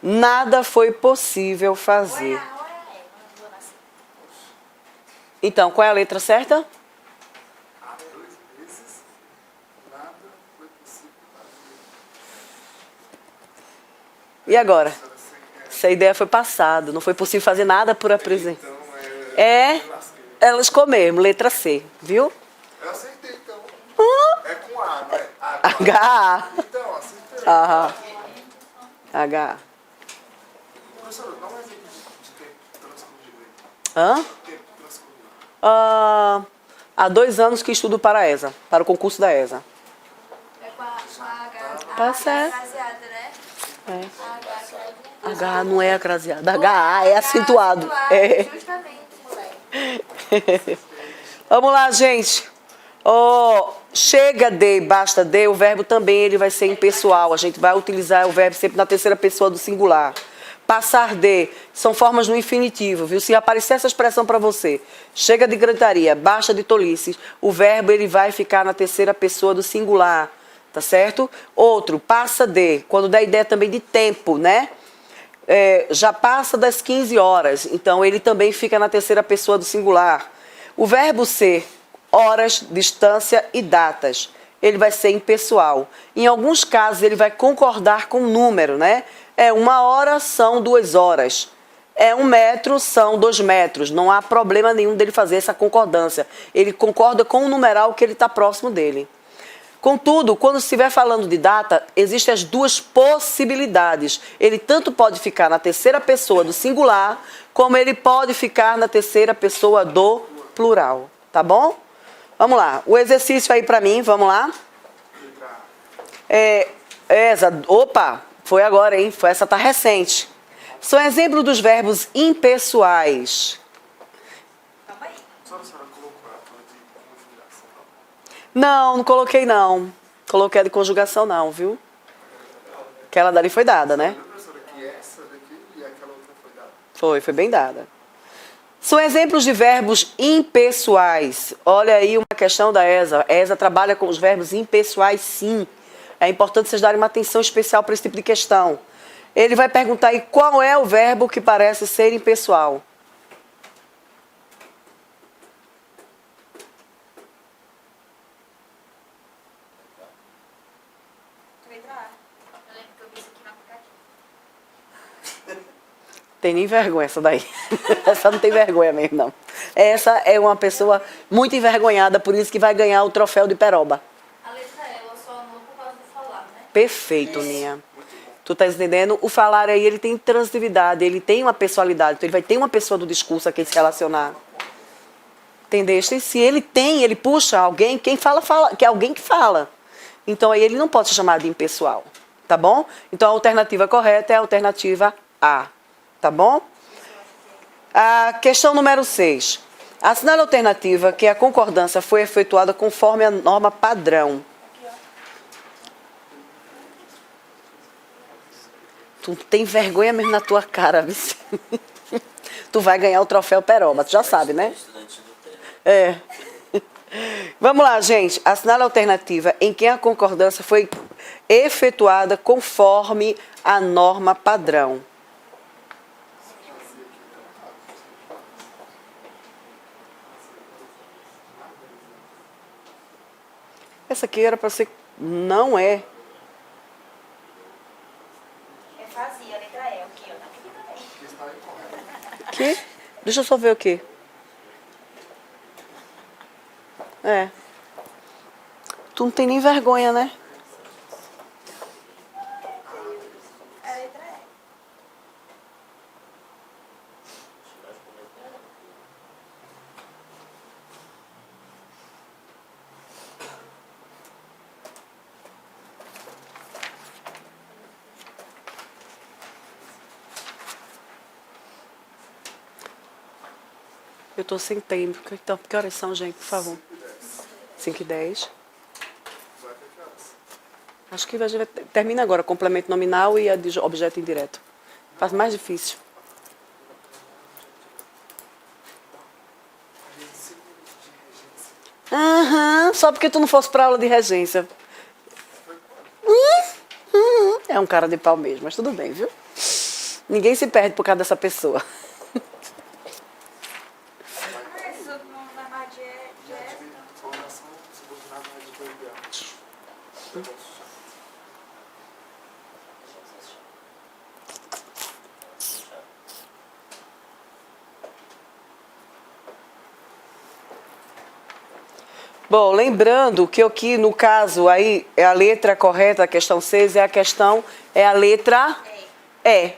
nada foi possível fazer. Olha, dona Cida. Então, qual é a letra certa? Há 2 meses, nada foi possível fazer. E agora? Senhora, você Essa ideia foi passada, não foi possível fazer nada por apresentar. então É, eu lasquei. elas comeram, letra C, viu? Eu acertei, então. É com A, não é? H. Então, acertei. Aham. H. Professora, dá um exemplo de tempo transcorrido aí. Hã? Tempo transcorrido. Há 2 anos que estudo para a ESA, para o concurso da ESA. É com a H. Tá certo. Craseada, né? É. A H craseada. H não é acraseado, HA é acentuado. É. Justamente, moleque. Vamos lá, gente. Chega de, basta de, o verbo também ele vai ser impessoal. A gente vai utilizar o verbo sempre na terceira pessoa do singular. Passar de são formas no infinitivo, viu? Se aparecer essa expressão para você, chega de gritaria, basta de tolices, o verbo ele vai ficar na terceira pessoa do singular, tá certo? Outro, passa de, quando dá ideia também de tempo, né? Já passa das 15 horas, então ele também fica na terceira pessoa do singular. O verbo ser, horas, distância e datas, ele vai ser impessoal. Em alguns casos ele vai concordar com o número, né? 1 hora são 2 horas. 1 metro são 2 metros. Não há problema nenhum dele fazer essa concordância. Ele concorda com o numeral que ele está próximo dele. Contudo, quando estiver falando de data, existem as 2 possibilidades. Ele tanto pode ficar na terceira pessoa do singular, como ele pode ficar na terceira pessoa do plural. Tá bom? Vamos lá. O exercício aí para mim, vamos lá. Opa, foi agora, hein? Essa tá recente. São exemplos dos verbos impessoais. Calma aí. Só a senhora colocou a prova de conjugação. Não coloquei não. Coloquei a de conjugação não, viu? Aquela dali foi dada, né? Viu, professora, que essa daqui e aquela outra foi dada? Foi bem dada. São exemplos de verbos impessoais. Olha aí uma questão da ESA. A ESA trabalha com os verbos impessoais, sim. É importante vocês darem uma atenção especial para esse tipo de questão. Ele vai perguntar aí qual é o verbo que parece ser impessoal. Letra A. Eu lembro que eu vi isso aqui no aplicativo. Tem nem vergonha essa daí. Essa não tem vergonha mesmo, não. Essa é uma pessoa muito envergonhada, por isso que vai ganhar o troféu de Peroba. A letra E, ela só anula por causa do falar, né? Perfeito, Ninha. Tu tá entendendo? O falar aí, ele tem transitividade, ele tem uma pessoalidade. Então, ele vai ter uma pessoa do discurso a quem se relacionar. Entendeste? E se ele tem, ele puxa alguém, quem fala, que é alguém que fala. Então, aí ele não pode ser chamado de impessoal. Tá bom? Então, a alternativa correta é a alternativa A. Tá bom? A questão número 6. Assinale a alternativa que a concordância foi efetuada conforme a norma padrão. Tu tem vergonha mesmo na tua cara, viu? Tu vai ganhar o troféu Peroba, tu já sabe, né? Estudante do tempo. É. Vamos lá, gente. Assinale a alternativa em que a concordância foi efetuada conforme a norma padrão. Essa aqui era para ser... Não é. É fazia, a letra E. Aqui, ó. Tá aqui também. Que? Deixa eu só ver o quê. Tu não tem nem vergonha, né? É a letra E. Eu tô sem tempo. Então, que horas são, gente, por favor? 5h10. Acho que a gente termina agora. Complemento nominal e a de objeto indireto. Faz mais difícil. Aham, só porque tu não fosse pra aula de regência. É um cara de pau mesmo, mas tudo bem, viu? Ninguém se perde por causa dessa pessoa. Mas isso não é mais de ética. Formação subordinada à rede ideal. Bom, lembrando que aqui no caso aí é a letra correta, a questão 6 é a letra E.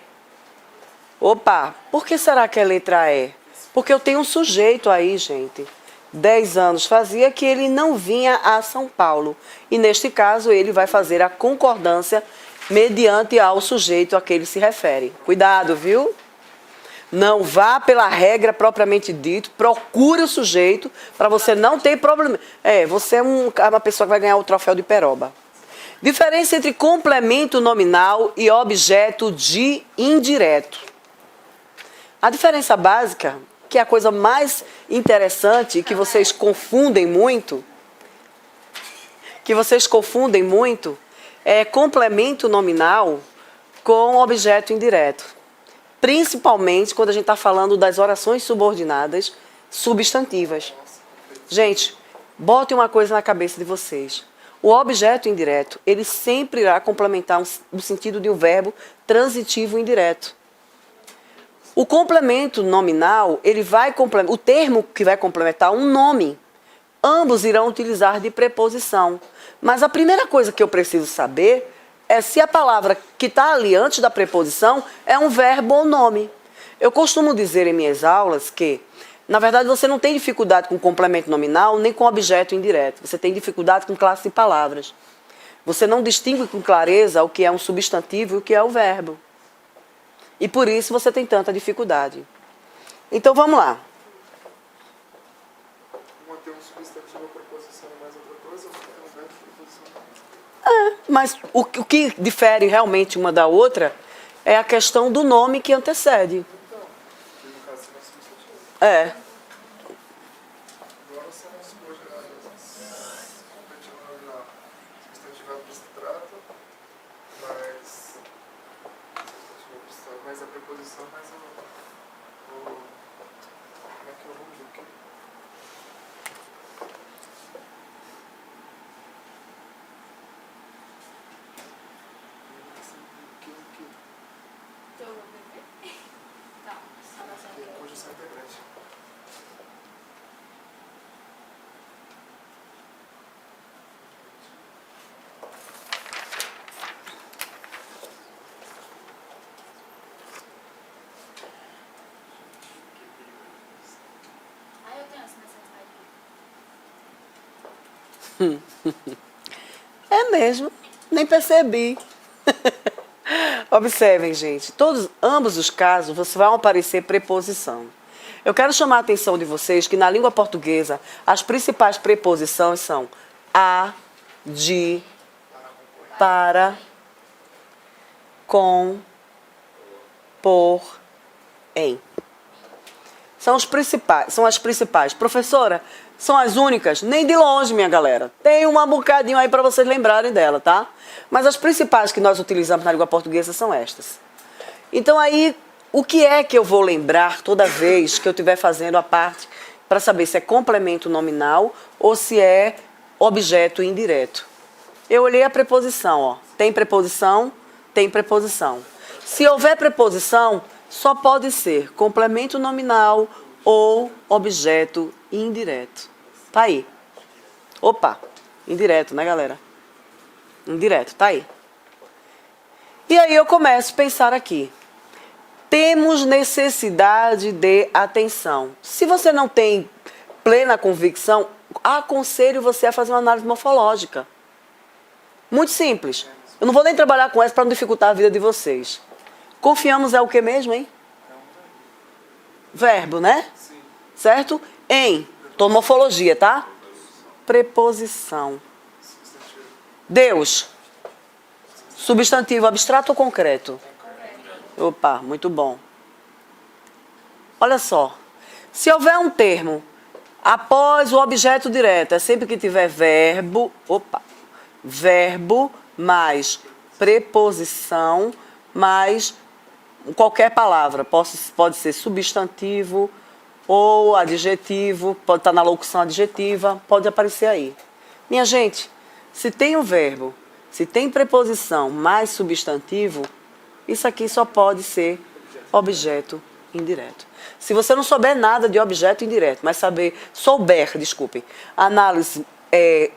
Opa, por que será que é letra E? Porque eu tenho um sujeito aí, gente. 10 anos fazia que ele não vinha a São Paulo. E neste caso ele vai fazer a concordância mediante ao sujeito a que ele se refere. Cuidado, viu? Não vá pela regra propriamente dito, procure o sujeito para você não ter problema. Você é uma pessoa que vai ganhar o troféu de peroba. Diferença entre complemento nominal e objeto de indireto. A diferença básica, que é a coisa mais interessante, que vocês confundem muito, é complemento nominal com objeto indireto. Principalmente quando a gente está falando das orações subordinadas substantivas. Gente, botem uma coisa na cabeça de vocês. O objeto indireto, ele sempre irá complementar o sentido de um verbo transitivo indireto. O complemento nominal, o termo que vai complementar um nome. Ambos irão utilizar de preposição. Mas a primeira coisa que eu preciso saber é se a palavra que está ali antes da preposição é um verbo ou nome. Eu costumo dizer em minhas aulas que, na verdade, você não tem dificuldade com complemento nominal nem com objeto indireto. Você tem dificuldade com classe de palavras. Você não distingue com clareza o que é um substantivo e o que é o verbo. E por isso você tem tanta dificuldade. Então vamos lá. Uma tem um substantivo, a preposição é mais outra coisa, outra tem um verbo, preposição é mais. Mas o que difere realmente uma da outra é a questão do nome que antecede. Então, que no caso será substantivo. É. Agora serão subordinadas. Complemento nominal. Substantivado abstrato, mas a preposição mais o. Como é que é o nome do quê? Teu bebê? Tá. Conjunção integrante. Aí eu tenho essa necessidade. É mesmo. Nem percebi. Observem, gente. Ambos os casos, você vai aparecer preposição. Eu quero chamar a atenção de vocês que na língua portuguesa, as principais preposições são a, de, para, com, por, em. São as principais. Professora, são as únicas? Nem de longe, minha galera. Tem um bocadinho aí para vocês lembrarem dela, tá? Mas as principais que nós utilizamos na língua portuguesa são estas. Então aí, o que é que eu vou lembrar toda vez que eu estiver fazendo a parte para saber se é complemento nominal ou se é objeto indireto? Eu olhei a preposição, ó. Tem preposição? Tem preposição. Se houver preposição, só pode ser complemento nominal ou objeto indireto. Tá aí. Opa, indireto, né, galera? Indireto, tá aí. E aí eu começo a pensar aqui. Temos necessidade de atenção. Se você não tem plena convicção, aconselho você a fazer uma análise morfológica. Muito simples. Eu não vou nem trabalhar com essa para não dificultar a vida de vocês. Confiamos é o que mesmo, hein? Verbo, né? Sim. Certo? Em. Tô morfologia, tá? Preposição. Substantivo. Deus. Substantivo abstrato ou concreto? Opa, muito bom. Olha só. Se houver um termo Após o objeto direto, é sempre que tiver verbo, verbo mais preposição mais qualquer palavra. Pode ser substantivo ou adjetivo, pode estar na locução adjetiva, pode aparecer aí. Minha gente, se tem um verbo, se tem preposição mais substantivo, isso aqui só pode ser objeto indireto. Se você não souber nada de objeto indireto, mas souber, análise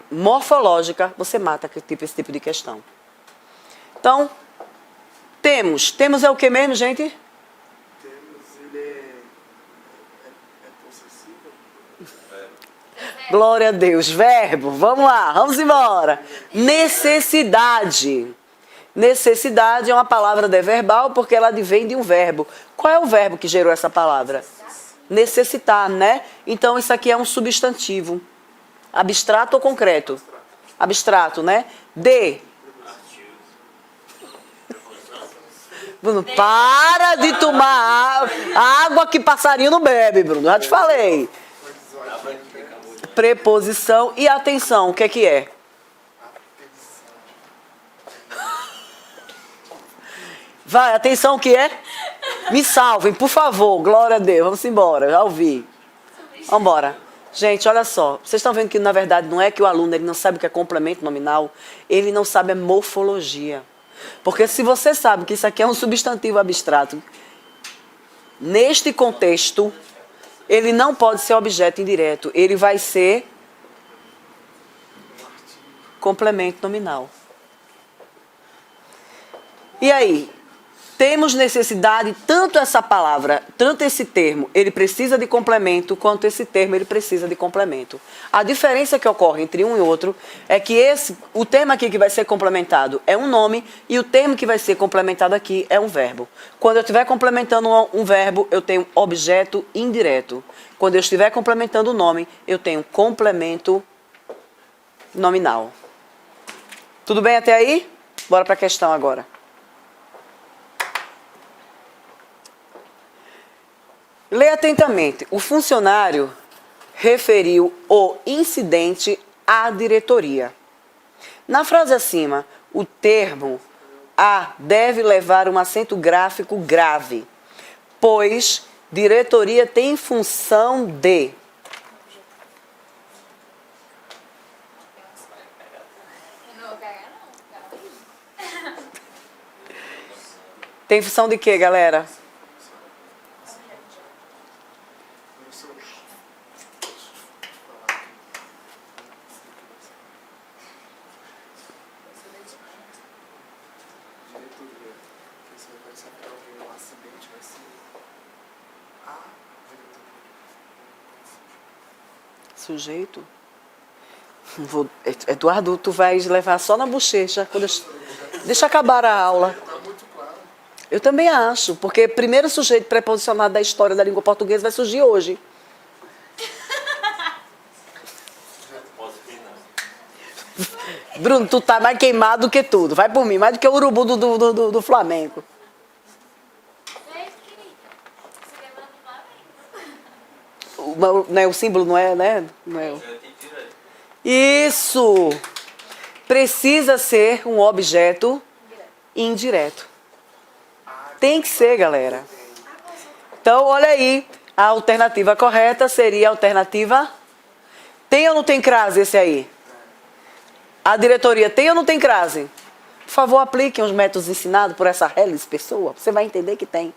morfológica, você mata esse tipo de questão. Então, temos é o que mesmo, gente? Temos, ele é possessivo. Glória a Deus. Verbo, vamos lá, vamos embora. Necessidade. Necessidade é uma palavra deverbal porque ela advém de um verbo. Qual é o verbo que gerou essa palavra? Necessitar, né? Então isso aqui é um substantivo. Abstrato ou concreto? Abstrato, né? Bruno, para de tomar água que passarinho não bebe, Bruno. Já te falei. Preposição e atenção. O que é? Vai, atenção, o que é? Me salvem, por favor. Glória a Deus. Vamos embora, já ouvi. Vamos embora. Gente, olha só. Vocês estão vendo que, na verdade, não é que o aluno ele não sabe o que é complemento nominal. Ele não sabe a morfologia. Porque se você sabe que isso aqui é um substantivo abstrato, neste contexto, ele não pode ser objeto indireto. Ele vai ser complemento nominal. E aí? Temos necessidade, tanto essa palavra, tanto esse termo, ele precisa de complemento, quanto esse termo, ele precisa de complemento. A diferença que ocorre entre um e outro é que o termo aqui que vai ser complementado é um nome e o termo que vai ser complementado aqui é um verbo. Quando eu estiver complementando um verbo, eu tenho objeto indireto. Quando eu estiver complementando o nome, eu tenho complemento nominal. Tudo bem até aí? Bora para a questão agora. Leia atentamente. O funcionário referiu o incidente à diretoria. Na frase acima, o termo a deve levar um acento gráfico grave, pois diretoria tem função de. Não vou cagar, não. Calma aí. Tem função de quê, galera? Diretoria. Porque se vai ser alguém um acidente, vai ser a diretoria. Sujeito? Eduardo, tu vais levar só na bochecha. Deixa acabar a aula. Está muito claro. Eu também acho, porque o primeiro sujeito preposicionado da história da língua portuguesa vai surgir hoje. Bruno, tu tá mais queimado do que tudo. Vai por mim, mais do que o urubu do Flamengo. Vem, querida. Você quebrando o Flamengo. Né, o símbolo não é, né? Não é. Isso! Precisa ser um objeto indireto. Tem que ser, galera. Então, olha aí. A alternativa correta seria a alternativa... Tem ou não tem crase esse aí? A diretoria tem ou não tem crase? Por favor, apliquem os métodos ensinados por essa reles pessoa. Você vai entender que tem.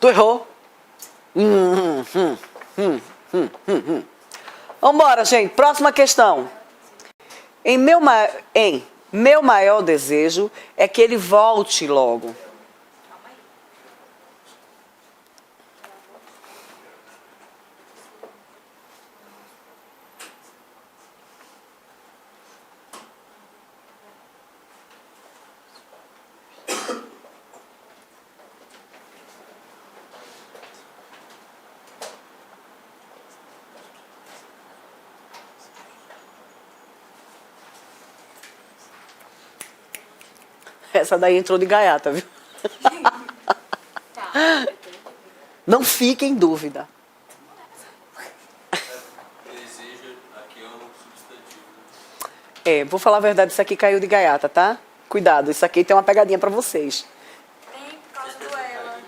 Tu errou. Vambora, gente. Próxima questão. Em meu maior desejo é que ele volte logo. Essa daí entrou de gaiata, viu? Não fique em dúvida. Vou falar a verdade, isso aqui caiu de gaiata, tá? Cuidado, isso aqui tem uma pegadinha pra vocês. Tem por causa do ela.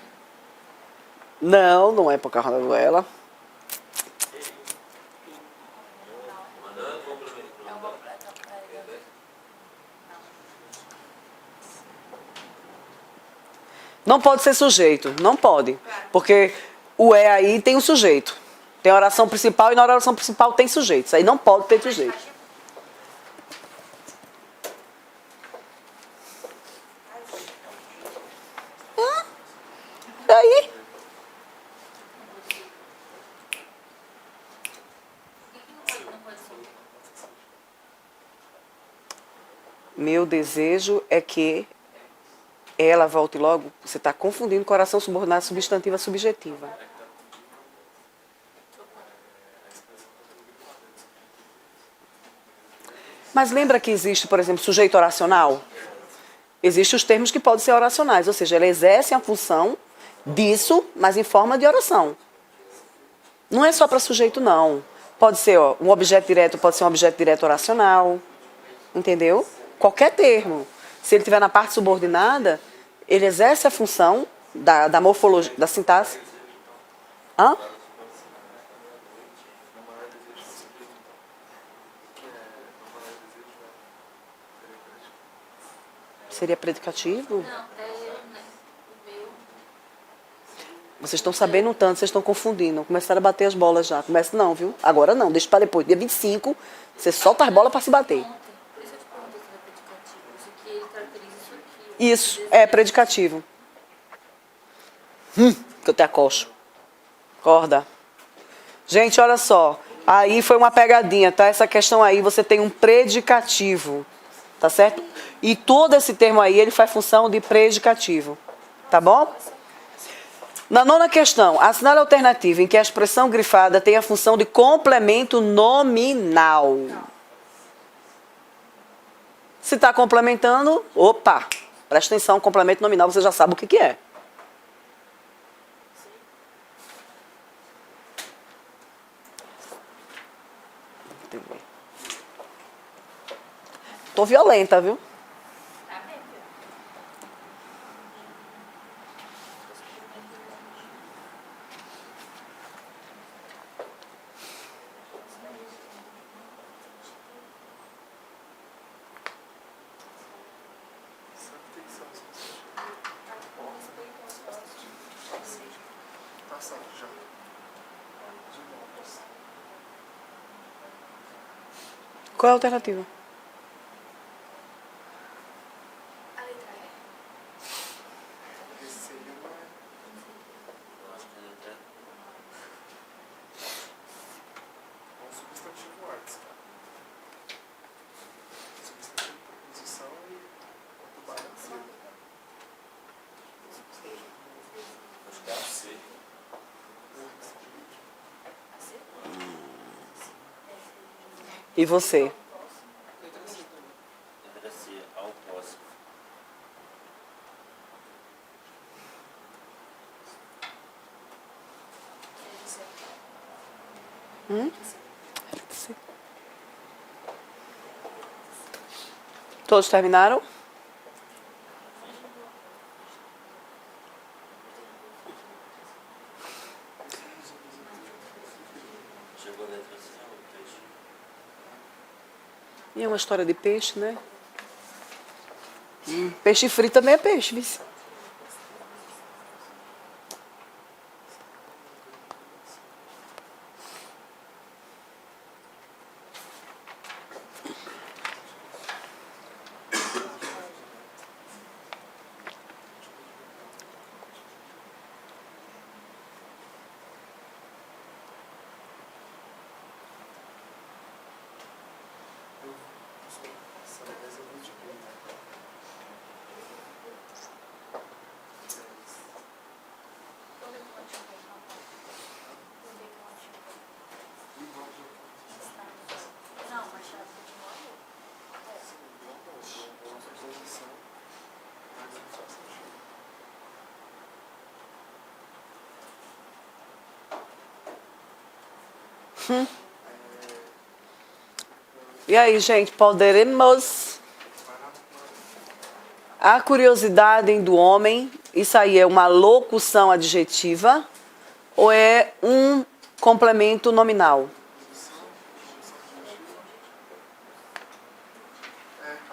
Não, não é por causa da duela. Mandando complemento. É uma preta prega. Não pode ser sujeito, não pode. Porque o aí tem um sujeito. Tem a oração principal e na oração principal tem sujeito. Isso aí não pode ter sujeito. E aí? Não pode ser. Meu desejo é que ela volte logo. Você está confundindo coração subordinado substantiva subjetiva. Mas lembra que existe, por exemplo, sujeito oracional? Existem os termos que podem ser oracionais, ou seja, ele exerce a função disso, mas em forma de oração. Não é só para sujeito, não. Pode ser um objeto direto, pode ser um objeto direto oracional. Entendeu? Qualquer termo. Se ele estiver na parte subordinada, ele exerce a função da morfologia, da sintaxe. Hã? Seria predicativo? Não, é eu, né? O meu. Vocês estão sabendo um tanto, vocês estão confundindo. Começaram a bater as bolas já. Começa não, viu? Agora não, deixa para depois. Dia 25, você solta as bolas para se bater. Ontem. Por isso eu te perguntei se era predicativo. Isso aqui, ele caracteriza isso aqui. ó. Isso, é predicativo. Que eu te acocho. Acorda. Gente, olha só. Aí foi uma pegadinha, tá? Essa questão aí, você tem um predicativo. Tá certo? E todo esse termo aí, ele faz função de predicativo. Tá bom? Na nona questão, assinale a alternativa em que a expressão grifada tem a função de complemento nominal. Se está complementando, opa, presta atenção, complemento nominal, você já sabe o que é. Tô violenta, viu? Tá bem, filho. Tá certo já. Qual é a alternativa? A letra E? Esse seria uma... Eu acho que ele até. um substantivo antes, cara. Substantivo de preposição e trabalho em cima. Acho que é a C. A C? E você? Letra C, ao próximo. Todos terminaram? Chegou a letra C, o peixe. E é uma história de peixe, né? Peixe frito também é peixe, viu? Essa vez eu vou de bem, né? Onde é que pode chover? Onde é que pode chover? Não, Machado continua ali. Nossa posição, mas não faz sentido. E aí, gente, poderemos? A curiosidade do homem, isso aí é uma locução adjetiva ou é um complemento nominal?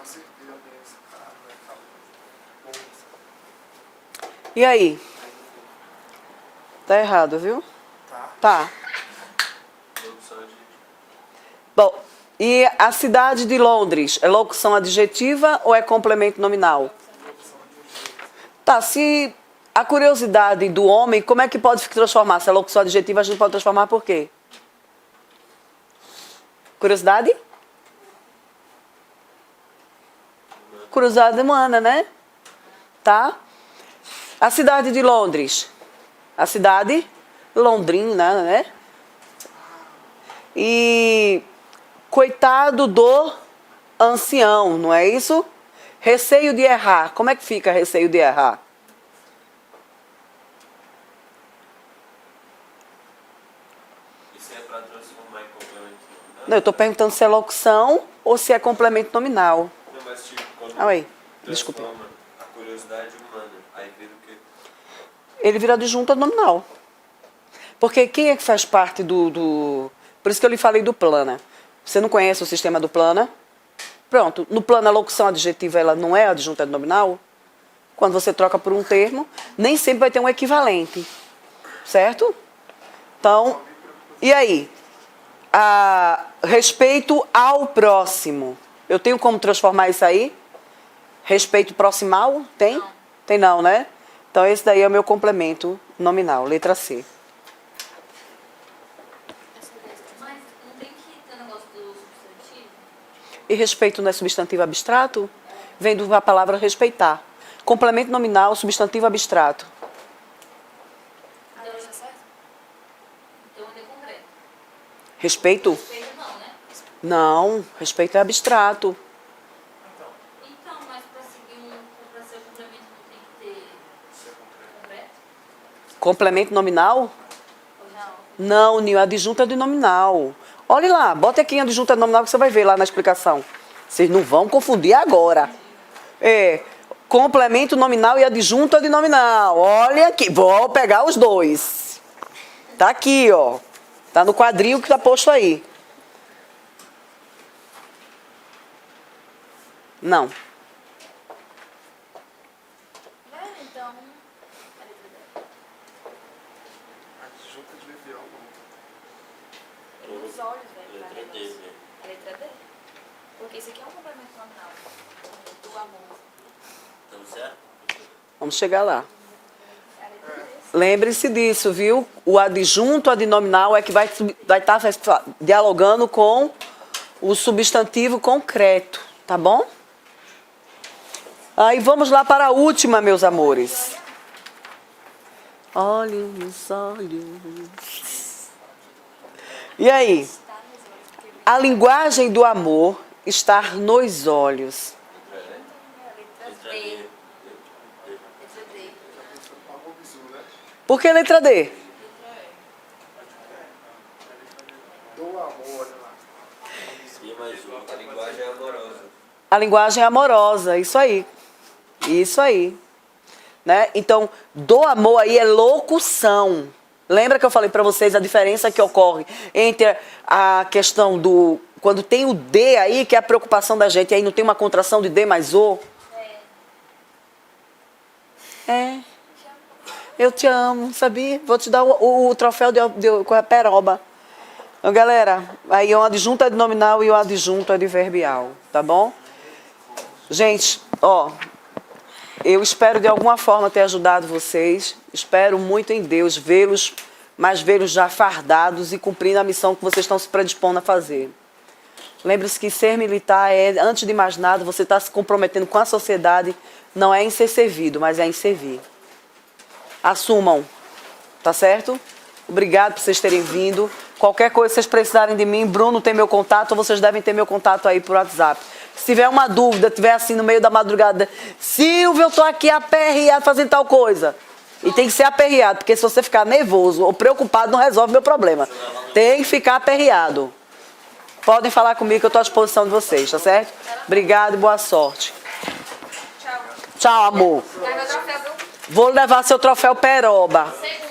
Acertei a benção. E aí? Tá errado, viu? Tá. Locução de... Bom, e a cidade de Londres é locução adjetiva ou é complemento nominal? Tá, se a curiosidade do homem, como é que pode se transformar? Se é locução adjetiva, a gente pode transformar por quê? Curiosidade? Curiosidade humana, né? Tá? A cidade de Londres. A cidade londrina, né? E coitado do ancião, não é isso? Receio de errar. Como é que fica receio de errar? Isso é para transformar em complemento nominal? Não, eu estou perguntando se é locução ou se é complemento nominal. Não, mas tipo, quando Ah, oi. Desculpe. transforma a curiosidade humana, aí vira o quê? Ele vira adjunto nominal. Porque quem é que faz parte do... Por isso que eu lhe falei do plana. Você não conhece o sistema do plana? Pronto. No plano, a locução adjetiva ela não é adjunta nominal. Quando você troca por um termo, nem sempre vai ter um equivalente. Certo? Então, e aí? Respeito ao próximo. Eu tenho como transformar isso aí? Respeito proximal? Tem? Não. Tem não, né? Então, esse daí é o meu complemento nominal, letra C. Mas não tem que ter o negócio do substantivo? E respeito não é substantivo abstrato? Vem da palavra respeitar. Complemento nominal, substantivo abstrato. Então, já certo? Então, ele é concreto. Respeito? Respeito não, né? Não, respeito é abstrato. Então, mas para ser o complemento não tem que ter concreto? Complemento nominal? Ou não? Não, Nil, adjunta de nominal. Olhe lá, bota aqui em adjunta de nominal que você vai ver lá na explicação. Vocês não vão confundir agora. É, complemento nominal e adjunta de nominal. Olha aqui, vou pegar os dois. Tá aqui, ó. Tá no quadrinho que tá posto aí. Não. Velho, então, a letra D. Adjunta de viol. Os olhos, velho, Letra para D, negócio. né? A letra D. Porque isso aqui é um complemento nominal. Do amor. Estamos certo? Vamos chegar lá. É a letra D. Lembre-se disso, viu? O adjunto adnominal é que vai estar dialogando com o substantivo concreto, tá bom? Aí vamos lá para a última, meus amores. Olhe nos olhos. E aí? Está nos olhos. Porque A linguagem do amor está nos olhos. a letra Letra D. D. Letra D. Pagou o bizu, né? Por que letra D? Do amor, olha lá. E mais um. A linguagem é amorosa. A linguagem é amorosa, isso aí. Isso aí. Né? Então, do amor aí é locução. Lembra que eu falei para vocês a diferença que ocorre entre a questão do... Quando tem o D aí, que é a preocupação da gente, aí não tem uma contração de D mais O? É. Eu te amo, sabia? Vou te dar o troféu de peroba. Então, galera, aí é um adjunto adnominal e um adjunto adverbial, tá bom? Gente, ó, eu espero de alguma forma ter ajudado vocês. Espero muito em Deus vê-los, mas vê-los já fardados e cumprindo a missão que vocês estão se predispondo a fazer. Lembre-se que ser militar é, antes de mais nada, você está se comprometendo com a sociedade, não é em ser servido, mas é em servir. Assumam, tá certo? Obrigado por vocês terem vindo. Qualquer coisa que vocês precisarem de mim, Bruno tem meu contato, ou vocês devem ter meu contato aí por WhatsApp. Se tiver uma dúvida, tiver assim no meio da madrugada, Silvio, eu tô aqui aperreado fazendo tal coisa. E tem que ser aperreado, porque se você ficar nervoso ou preocupado, não resolve meu problema. Tem que ficar aperreado. Podem falar comigo que eu estou à disposição de vocês, tá certo? Obrigada e boa sorte. Tchau. Tchau, amor. Vai meu troféu, viu? Vou levar seu troféu Peroba. Sempre.